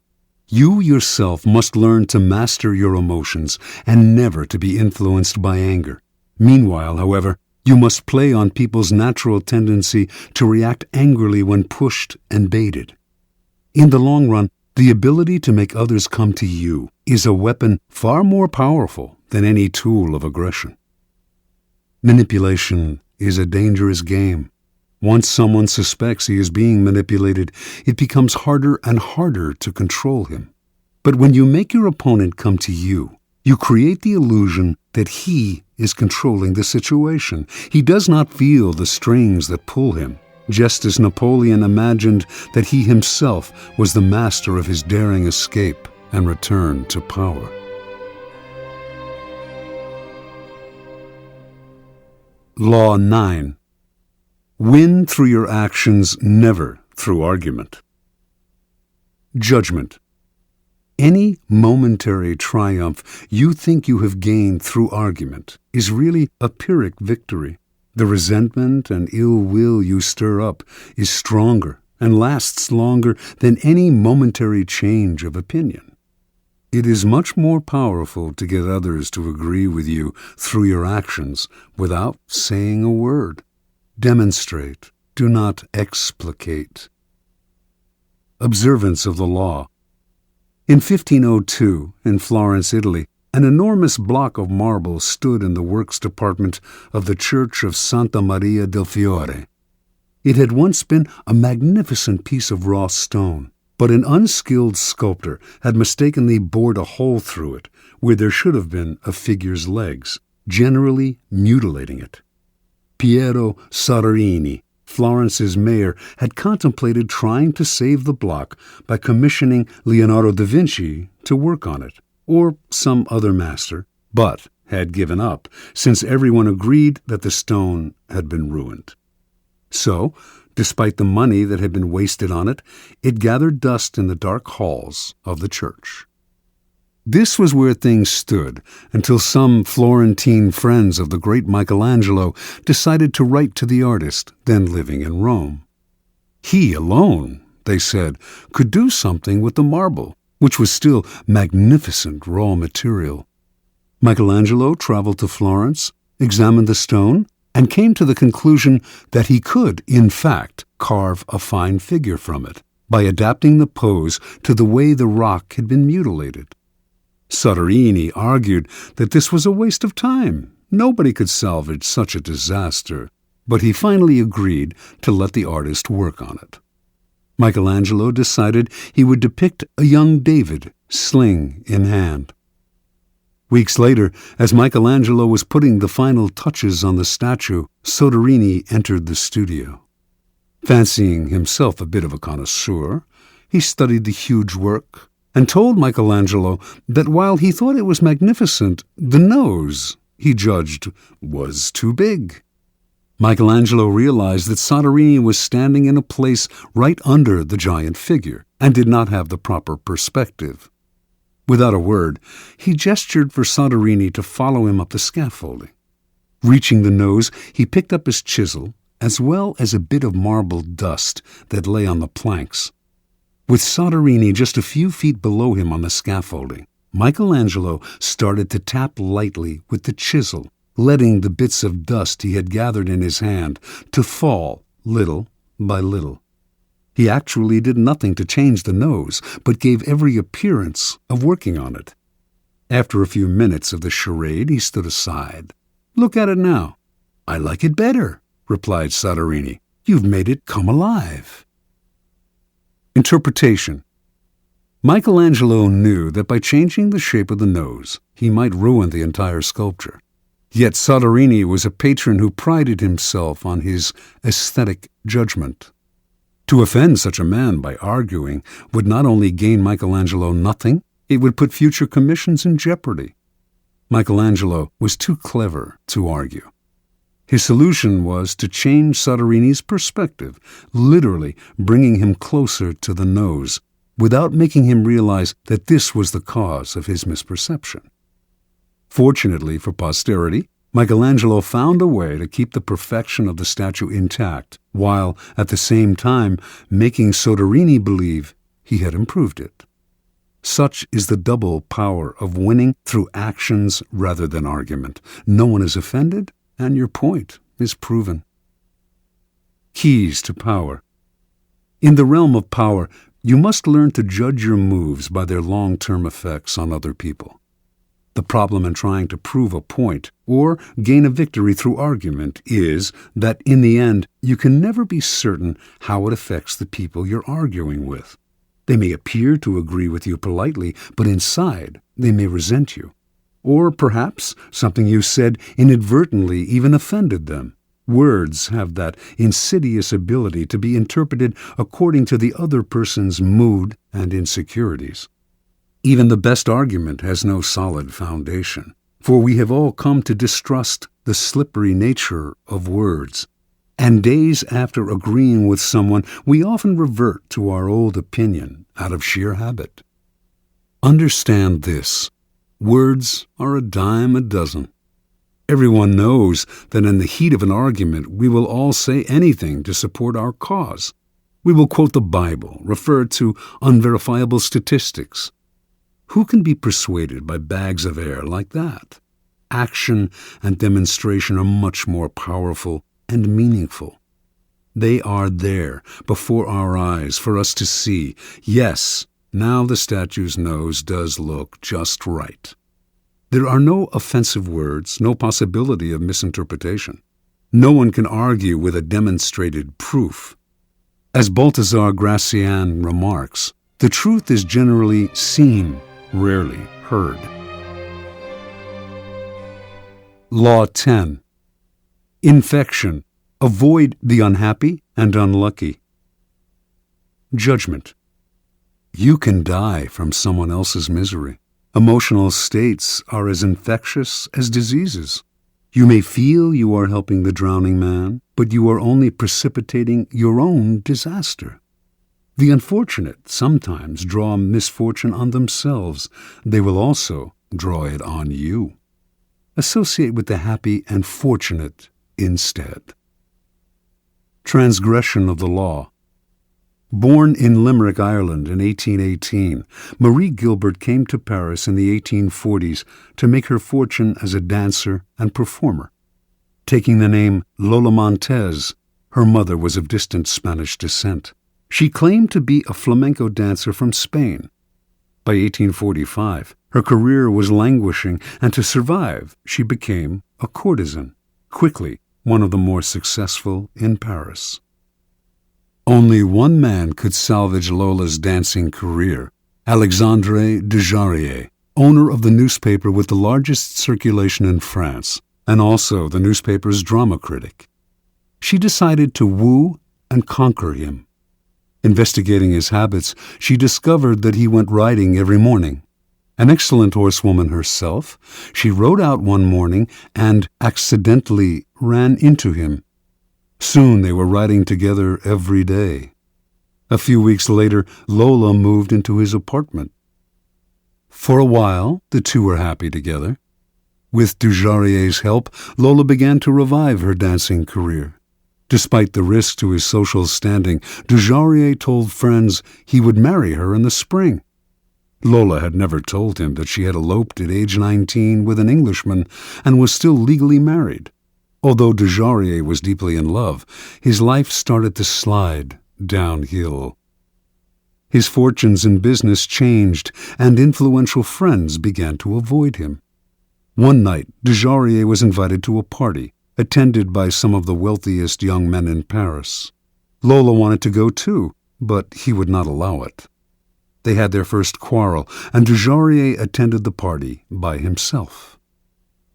You yourself must learn to master your emotions and never to be influenced by anger. Meanwhile, however, you must play on people's natural tendency to react angrily when pushed and baited. In the long run, the ability to make others come to you is a weapon far more powerful than any tool of aggression. Manipulation is a dangerous game. Once someone suspects he is being manipulated, it becomes harder and harder to control him. But when you make your opponent come to you, you create the illusion that he is controlling the situation. He does not feel the strings that pull him, just as Napoleon imagined that he himself was the master of his daring escape and return to power. Law 9. Win through your actions, never through argument. Judgment. Any momentary triumph you think you have gained through argument is really a Pyrrhic victory. The resentment and ill will you stir up is stronger and lasts longer than any momentary change of opinion. It is much more powerful to get others to agree with you through your actions without saying a word. Demonstrate, do not explicate. Observance of the law. In 1502, in Florence, Italy, an enormous block of marble stood in the works department of the Church of Santa Maria del Fiore. It had once been a magnificent piece of raw stone, but an unskilled sculptor had mistakenly bored a hole through it where there should have been a figure's legs, generally mutilating it. Piero Soderini, Florence's mayor, had contemplated trying to save the block by commissioning Leonardo da Vinci to work on it, or some other master, but had given up, since everyone agreed that the stone had been ruined. So, despite the money that had been wasted on it, it gathered dust in the dark halls of the church. This was where things stood until some Florentine friends of the great Michelangelo decided to write to the artist, then living in Rome. He alone, they said, could do something with the marble, which was still magnificent raw material. Michelangelo traveled to Florence, examined the stone, and came to the conclusion that he could, in fact, carve a fine figure from it by adapting the pose to the way the rock had been mutilated. Soderini argued that this was a waste of time. Nobody could salvage such a disaster, but he finally agreed to let the artist work on it. Michelangelo decided he would depict a young David, sling in hand. Weeks later, as Michelangelo was putting the final touches on the statue, Soderini entered the studio. Fancying himself a bit of a connoisseur, he studied the huge work and told Michelangelo that while he thought it was magnificent, the nose, he judged, was too big. Michelangelo realized that Soderini was standing in a place right under the giant figure and did not have the proper perspective. Without a word, he gestured for Soderini to follow him up the scaffolding. Reaching the nose, he picked up his chisel, as well as a bit of marble dust that lay on the planks. With Soderini just a few feet below him on the scaffolding, Michelangelo started to tap lightly with the chisel, letting the bits of dust he had gathered in his hand to fall little by little. He actually did nothing to change the nose, but gave every appearance of working on it. After a few minutes of the charade, he stood aside. "Look at it now." "I like it better," replied Soderini. "You've made it come alive." Interpretation. Michelangelo knew that by changing the shape of the nose, he might ruin the entire sculpture. Yet Soderini was a patron who prided himself on his aesthetic judgment. To offend such a man by arguing would not only gain Michelangelo nothing, it would put future commissions in jeopardy. Michelangelo was too clever to argue. His solution was to change Soderini's perspective, literally bringing him closer to the nose, without making him realize that this was the cause of his misperception. Fortunately for posterity, Michelangelo found a way to keep the perfection of the statue intact, while at the same time making Soderini believe he had improved it. Such is the double power of winning through actions rather than argument. No one is offended, and your point is proven. Keys to power. In the realm of power, you must learn to judge your moves by their long-term effects on other people. The problem in trying to prove a point or gain a victory through argument is that in the end, you can never be certain how it affects the people you're arguing with. They may appear to agree with you politely, but inside they may resent you. Or perhaps something you said inadvertently even offended them. Words have that insidious ability to be interpreted according to the other person's mood and insecurities. Even the best argument has no solid foundation, for we have all come to distrust the slippery nature of words. And days after agreeing with someone, we often revert to our old opinion out of sheer habit. Understand this. Words are a dime a dozen. Everyone knows that in the heat of an argument, we will all say anything to support our cause. We will quote the Bible, refer to unverifiable statistics. Who can be persuaded by bags of air like that? Action and demonstration are much more powerful and meaningful. They are there before our eyes for us to see. Yes, now the statue's nose does look just right. There are no offensive words, no possibility of misinterpretation. No one can argue with a demonstrated proof. As Balthazar Gracian remarks, the truth is generally seen, rarely heard. Law 10. Infection. Avoid the unhappy and unlucky. Judgment. You can die from someone else's misery. Emotional states are as infectious as diseases. You may feel you are helping the drowning man, but you are only precipitating your own disaster. The unfortunate sometimes draw misfortune on themselves. They will also draw it on you. Associate with the happy and fortunate instead. Transgression of the law. Born in Limerick, Ireland in 1818, Marie Gilbert came to Paris in the 1840s to make her fortune as a dancer and performer. Taking the name Lola Montez, her mother was of distant Spanish descent. She claimed to be a flamenco dancer from Spain. By 1845, her career was languishing, and to survive, she became a courtesan, quickly one of the more successful in Paris. Only one man could salvage Lola's dancing career, Alexandre Dujarier, owner of the newspaper with the largest circulation in France, and also the newspaper's drama critic. She decided to woo and conquer him. Investigating his habits, she discovered that he went riding every morning. An excellent horsewoman herself, she rode out one morning and accidentally ran into him. Soon they were riding together every day. A few weeks later, Lola moved into his apartment. For a while, the two were happy together. With Dujarrier's help, Lola began to revive her dancing career. Despite the risk to his social standing, Dujarier told friends he would marry her in the spring. Lola had never told him that she had eloped at age 19 with an Englishman and was still legally married. Although Dujarrier was deeply in love, his life started to slide downhill. His fortunes in business changed, and influential friends began to avoid him. One night, Dujarrier was invited to a party, attended by some of the wealthiest young men in Paris. Lola wanted to go too, but he would not allow it. They had their first quarrel, and Dujarrier attended the party by himself.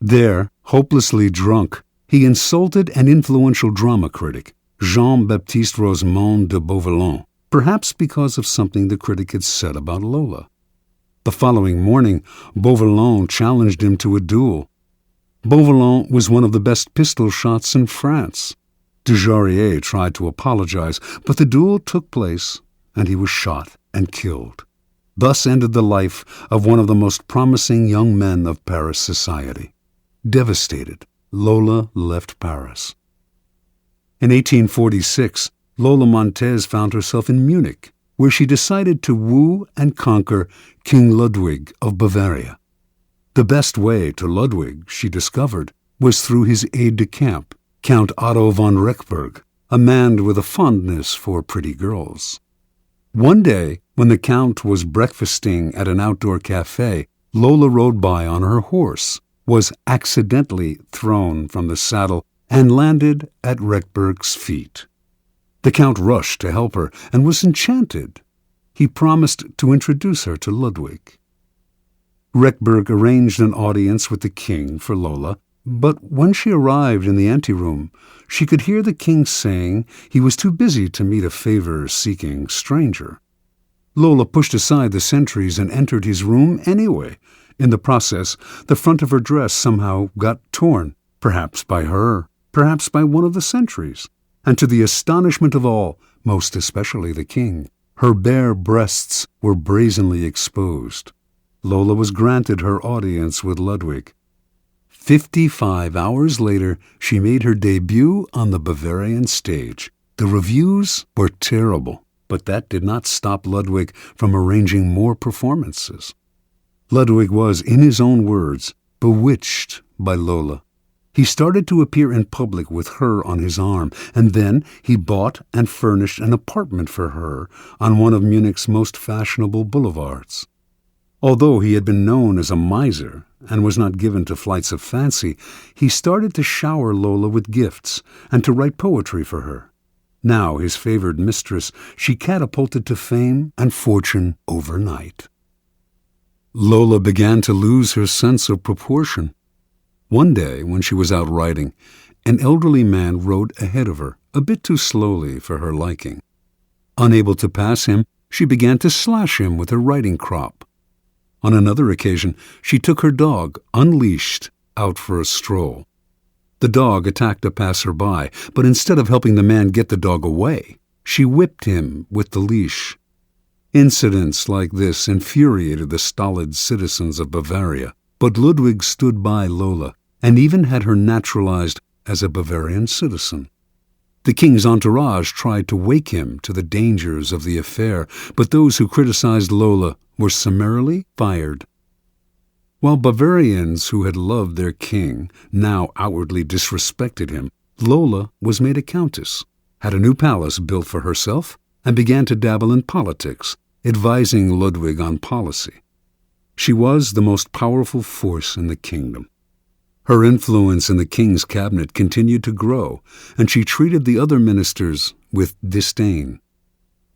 There, hopelessly drunk, he insulted an influential drama critic, Jean-Baptiste Rosemont de Beauvalon, perhaps because of something the critic had said about Lola. The following morning, Beauvalon challenged him to a duel. Beauvalon was one of the best pistol shots in France. Dujarrier tried to apologize, but the duel took place, and he was shot and killed. Thus ended the life of one of the most promising young men of Paris society. Devastated, Lola left Paris. In 1846, Lola Montez found herself in Munich, where she decided to woo and conquer King Ludwig of Bavaria. The best way to Ludwig, she discovered, was through his aide-de-camp, Count Otto von Rechberg, a man with a fondness for pretty girls. One day, when the Count was breakfasting at an outdoor cafe, Lola rode by on her horse, was accidentally thrown from the saddle, and landed at Rechberg's feet. The Count rushed to help her and was enchanted. He promised to introduce her to Ludwig. Rechberg arranged an audience with the king for Lola, but when she arrived in the anteroom, she could hear the king saying he was too busy to meet a favor-seeking stranger. Lola pushed aside the sentries and entered his room anyway. In the process, the front of her dress somehow got torn, perhaps by her, perhaps by one of the sentries. And to the astonishment of all, most especially the king, her bare breasts were brazenly exposed. Lola was granted her audience with Ludwig. 55 hours later, she made her debut on the Bavarian stage. The reviews were terrible, but that did not stop Ludwig from arranging more performances. Ludwig was, in his own words, bewitched by Lola. He started to appear in public with her on his arm, and then he bought and furnished an apartment for her on one of Munich's most fashionable boulevards. Although he had been known as a miser and was not given to flights of fancy, he started to shower Lola with gifts and to write poetry for her. Now his favored mistress, she catapulted to fame and fortune overnight. Lola began to lose her sense of proportion. One day, when she was out riding, an elderly man rode ahead of her, a bit too slowly for her liking. Unable to pass him, she began to slash him with her riding crop. On another occasion, she took her dog, unleashed, out for a stroll. The dog attacked a passer-by, but instead of helping the man get the dog away, she whipped him with the leash. Incidents like this infuriated the stolid citizens of Bavaria, but Ludwig stood by Lola and even had her naturalized as a Bavarian citizen. The king's entourage tried to wake him to the dangers of the affair, but those who criticized Lola were summarily fired. While Bavarians who had loved their king now outwardly disrespected him, Lola was made a countess, had a new palace built for herself, and began to dabble in politics, advising Ludwig on policy. She was the most powerful force in the kingdom. Her influence in the king's cabinet continued to grow, and she treated the other ministers with disdain.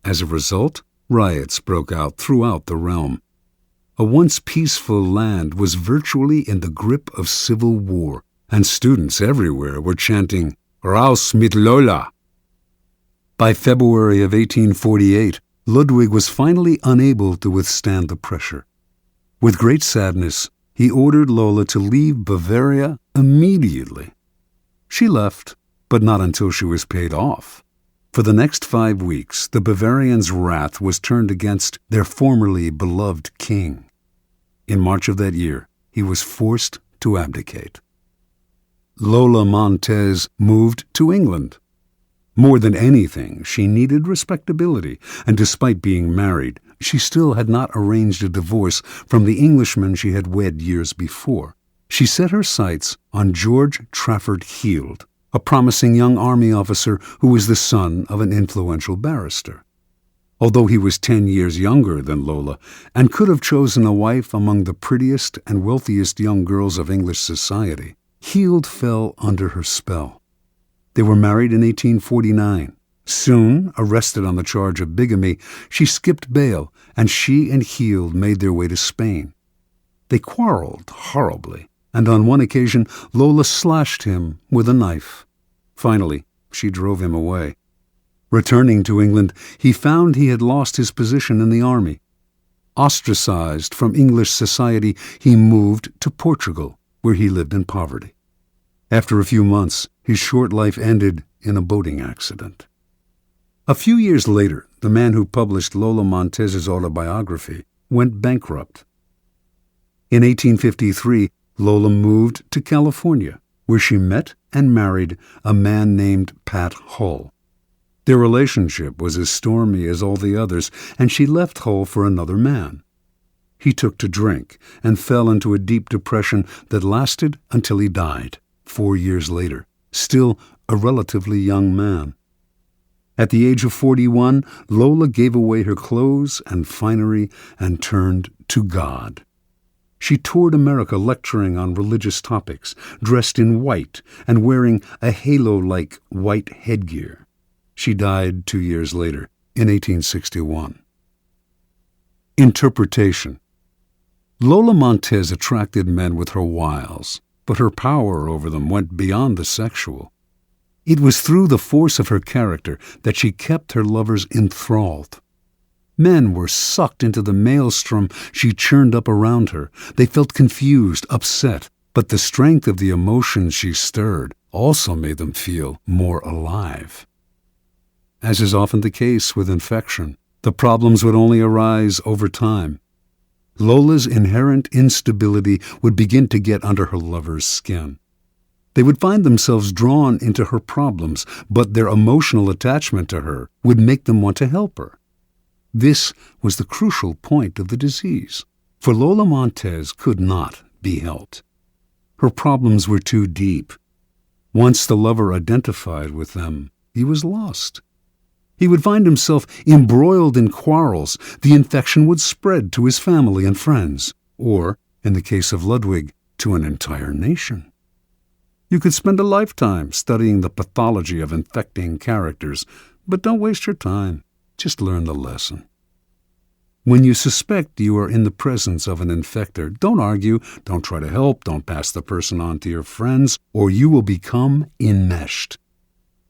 As a result, riots broke out throughout the realm. A once peaceful land was virtually in the grip of civil war, and students everywhere were chanting, "Raus mit Lola!" By February of 1848, Ludwig was finally unable to withstand the pressure. With great sadness, he ordered Lola to leave Bavaria immediately. She left, but not until she was paid off. For the next 5 weeks, the Bavarians' wrath was turned against their formerly beloved king. In March of that year, he was forced to abdicate. Lola Montez moved to England. More than anything, she needed respectability, and despite being married, she still had not arranged a divorce from the Englishman she had wed years before. She set her sights on George Trafford Heald, a promising young army officer who was the son of an influential barrister. Although he was 10 years younger than Lola and could have chosen a wife among the prettiest and wealthiest young girls of English society, Heald fell under her spell. They were married in 1849. Soon, arrested on the charge of bigamy, she skipped bail, and she and Heald made their way to Spain. They quarreled horribly, and on one occasion Lola slashed him with a knife. Finally, she drove him away. Returning to England, he found he had lost his position in the army. Ostracized from English society, he moved to Portugal, where he lived in poverty. After a few months, his short life ended in a boating accident. A few years later, the man who published Lola Montez's autobiography went bankrupt. In 1853, Lola moved to California, where she met and married a man named Pat Hull. Their relationship was as stormy as all the others, and she left Hull for another man. He took to drink and fell into a deep depression that lasted until he died 4 years later, still a relatively young man. At the age of 41, Lola gave away her clothes and finery and turned to God. She toured America lecturing on religious topics, dressed in white and wearing a halo-like white headgear. She died 2 years later, in 1861. Interpretation. Lola Montez attracted men with her wiles, but her power over them went beyond the sexual. It was through the force of her character that she kept her lovers enthralled. Men were sucked into the maelstrom she churned up around her. They felt confused, upset, but the strength of the emotions she stirred also made them feel more alive. As is often the case with infection, the problems would only arise over time. Lola's inherent instability would begin to get under her lover's skin. They would find themselves drawn into her problems, but their emotional attachment to her would make them want to help her. This was the crucial point of the disease, for Lola Montez could not be helped. Her problems were too deep. Once the lover identified with them, he was lost. He would find himself embroiled in quarrels. The infection would spread to his family and friends, or, in the case of Ludwig, to an entire nation. You could spend a lifetime studying the pathology of infecting characters, but don't waste your time. Just learn the lesson. When you suspect you are in the presence of an infector, don't argue, don't try to help, don't pass the person on to your friends, or you will become enmeshed.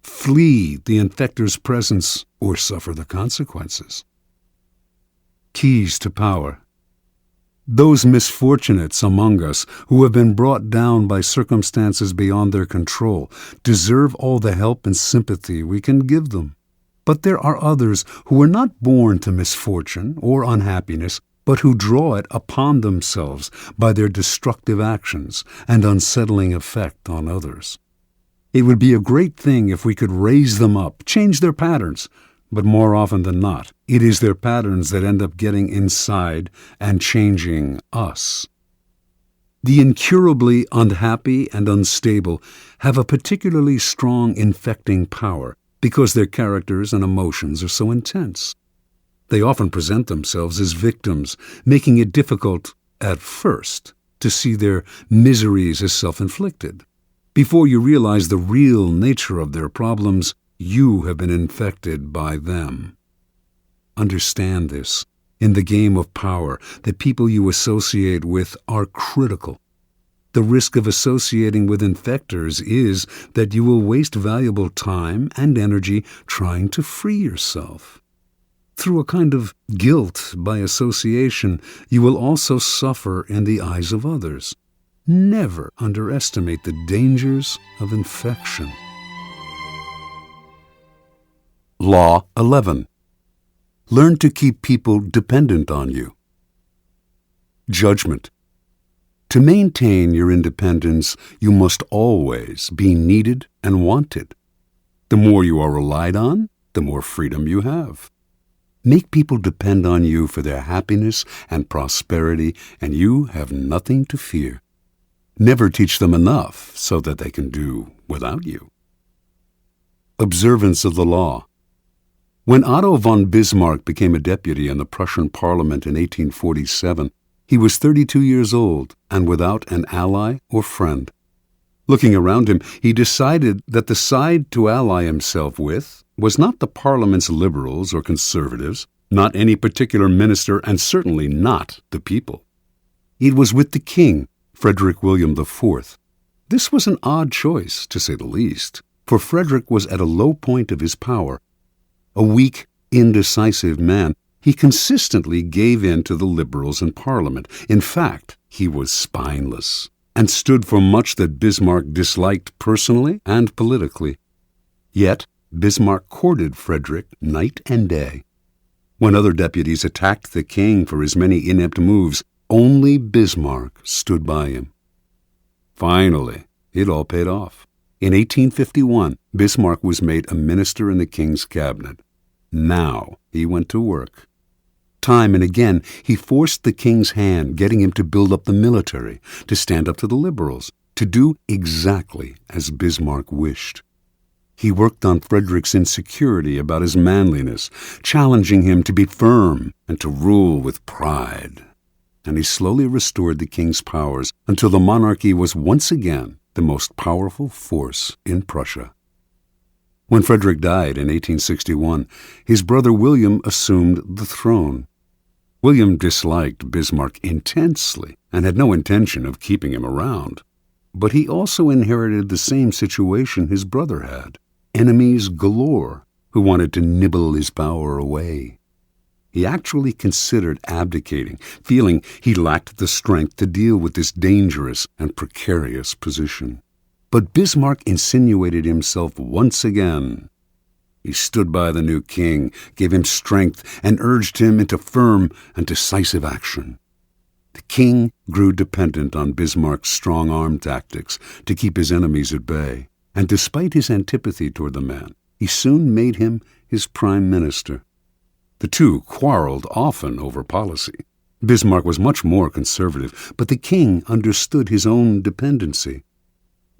Flee the infector's presence or suffer the consequences. Keys to power. Those misfortunates among us who have been brought down by circumstances beyond their control deserve all the help and sympathy we can give them. But there are others who are not born to misfortune or unhappiness, but who draw it upon themselves by their destructive actions and unsettling effect on others. It would be a great thing if we could raise them up, change their patterns, but more often than not, it is their patterns that end up getting inside and changing us. The incurably unhappy and unstable have a particularly strong infecting power because their characters and emotions are so intense. They often present themselves as victims, making it difficult, at first, to see their miseries as self-inflicted. Before you realize the real nature of their problems, you have been infected by them. Understand this. In the game of power, the people you associate with are critical. The risk of associating with infectors is that you will waste valuable time and energy trying to free yourself. Through a kind of guilt by association, you will also suffer in the eyes of others. Never underestimate the dangers of infection. Law 11. Learn to keep people dependent on you. Judgment. To maintain your independence, you must always be needed and wanted. The more you are relied on, the more freedom you have. Make people depend on you for their happiness and prosperity, and you have nothing to fear. Never teach them enough so that they can do without you. Observance of the law. When Otto von Bismarck became a deputy in the Prussian Parliament in 1847, he was 32 years old and without an ally or friend. Looking around him, he decided that the side to ally himself with was not the Parliament's liberals or conservatives, not any particular minister, and certainly not the people. It was with the king, Frederick William IV. This was an odd choice, to say the least, for Frederick was at a low point of his power. A weak, indecisive man, he consistently gave in to the liberals in Parliament. In fact, he was spineless and stood for much that Bismarck disliked personally and politically. Yet, Bismarck courted Frederick night and day. When other deputies attacked the king for his many inept moves, only Bismarck stood by him. Finally, it all paid off. In 1851, Bismarck was made a minister in the king's cabinet. Now he went to work. Time and again, he forced the king's hand, getting him to build up the military, to stand up to the liberals, to do exactly as Bismarck wished. He worked on Frederick's insecurity about his manliness, challenging him to be firm and to rule with pride. And he slowly restored the king's powers until the monarchy was once again the most powerful force in Prussia. When Frederick died in 1861, his brother William assumed the throne. William disliked Bismarck intensely and had no intention of keeping him around. But he also inherited the same situation his brother had, enemies galore who wanted to nibble his power away. He actually considered abdicating, feeling he lacked the strength to deal with this dangerous and precarious position. But Bismarck insinuated himself once again. He stood by the new king, gave him strength, and urged him into firm and decisive action. The king grew dependent on Bismarck's strong-arm tactics to keep his enemies at bay, and despite his antipathy toward the man, he soon made him his prime minister. The two quarreled often over policy. Bismarck was much more conservative, but the king understood his own dependency.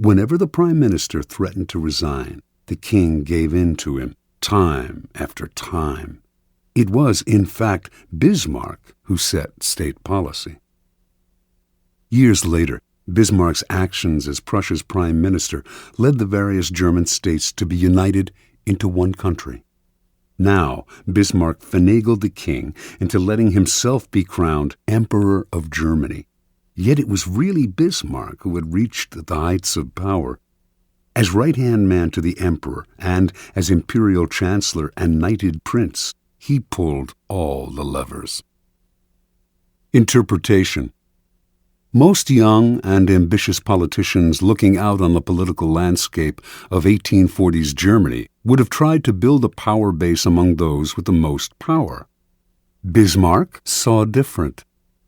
Whenever the prime minister threatened to resign, the king gave in to him, time after time. It was, in fact, Bismarck who set state policy. Years later, Bismarck's actions as Prussia's prime minister led the various German states to be united into one country. Now, Bismarck finagled the king into letting himself be crowned Emperor of Germany. Yet it was really Bismarck who had reached the heights of power. As right-hand man to the emperor and as imperial chancellor and knighted prince, he pulled all the levers. Interpretation. Most young and ambitious politicians looking out on the political landscape of 1840s Germany would have tried to build a power base among those with the most power. Bismarck saw different.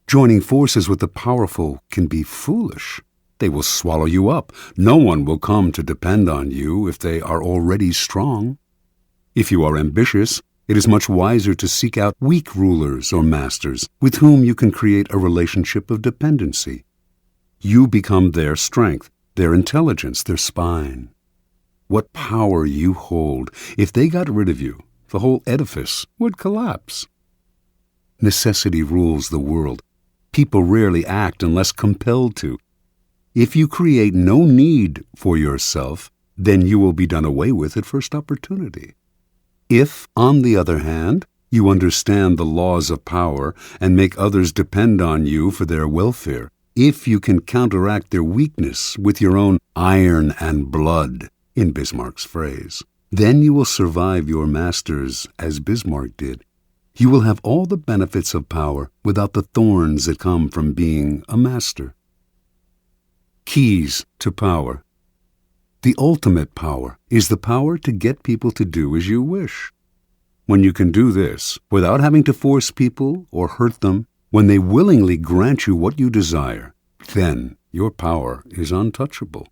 Joining forces with the powerful can be foolish. They will swallow you up. No one will come to depend on you if they are already strong. If you are ambitious, it is much wiser to seek out weak rulers or masters with whom you can create a relationship of dependency. You become their strength, their intelligence, their spine. What power you hold, if they got rid of you, the whole edifice would collapse. Necessity rules the world. People rarely act unless compelled to. If you create no need for yourself, then you will be done away with at first opportunity. If, on the other hand, you understand the laws of power and make others depend on you for their welfare, if you can counteract their weakness with your own iron and blood, in Bismarck's phrase, then you will survive your masters as Bismarck did. You will have all the benefits of power without the thorns that come from being a master. Keys to power. The ultimate power is the power to get people to do as you wish. When you can do this without having to force people or hurt them, when they willingly grant you what you desire, then your power is untouchable.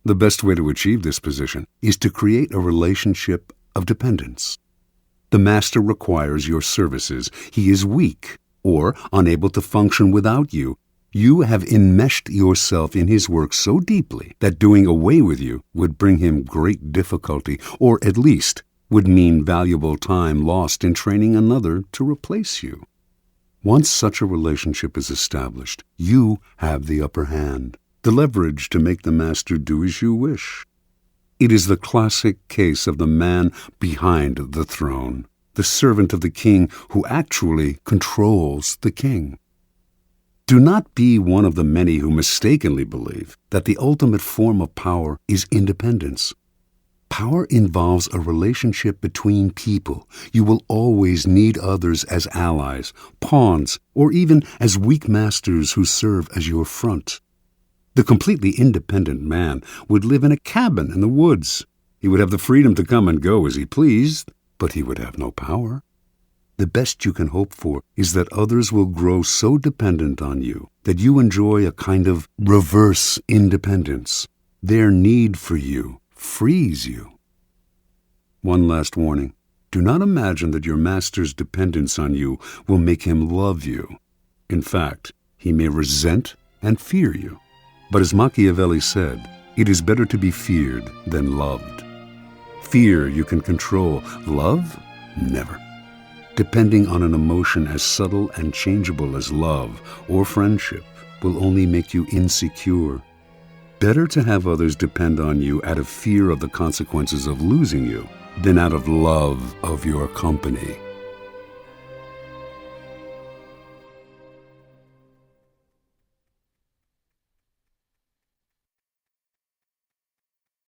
The best way to achieve this position is to create a relationship of dependence. The master requires your services. He is weak or unable to function without you. You have enmeshed yourself in his work so deeply that doing away with you would bring him great difficulty, or at least would mean valuable time lost in training another to replace you. Once such a relationship is established, you have the upper hand, the leverage to make the master do as you wish. It is the classic case of the man behind the throne, the servant of the king who actually controls the king. Do not be one of the many who mistakenly believe that the ultimate form of power is independence. Power involves a relationship between people. You will always need others as allies, pawns, or even as weak masters who serve as your front. The completely independent man would live in a cabin in the woods. He would have the freedom to come and go as he pleased, but he would have no power. The best you can hope for is that others will grow so dependent on you that you enjoy a kind of reverse independence. Their need for you frees you. One last warning. Do not imagine that your master's dependence on you will make him love you. In fact, he may resent and fear you. But as Machiavelli said, it is better to be feared than loved. Fear you can control. Love? Never. Depending on an emotion as subtle and changeable as love or friendship will only make you insecure. Better to have others depend on you out of fear of the consequences of losing you than out of love of your company.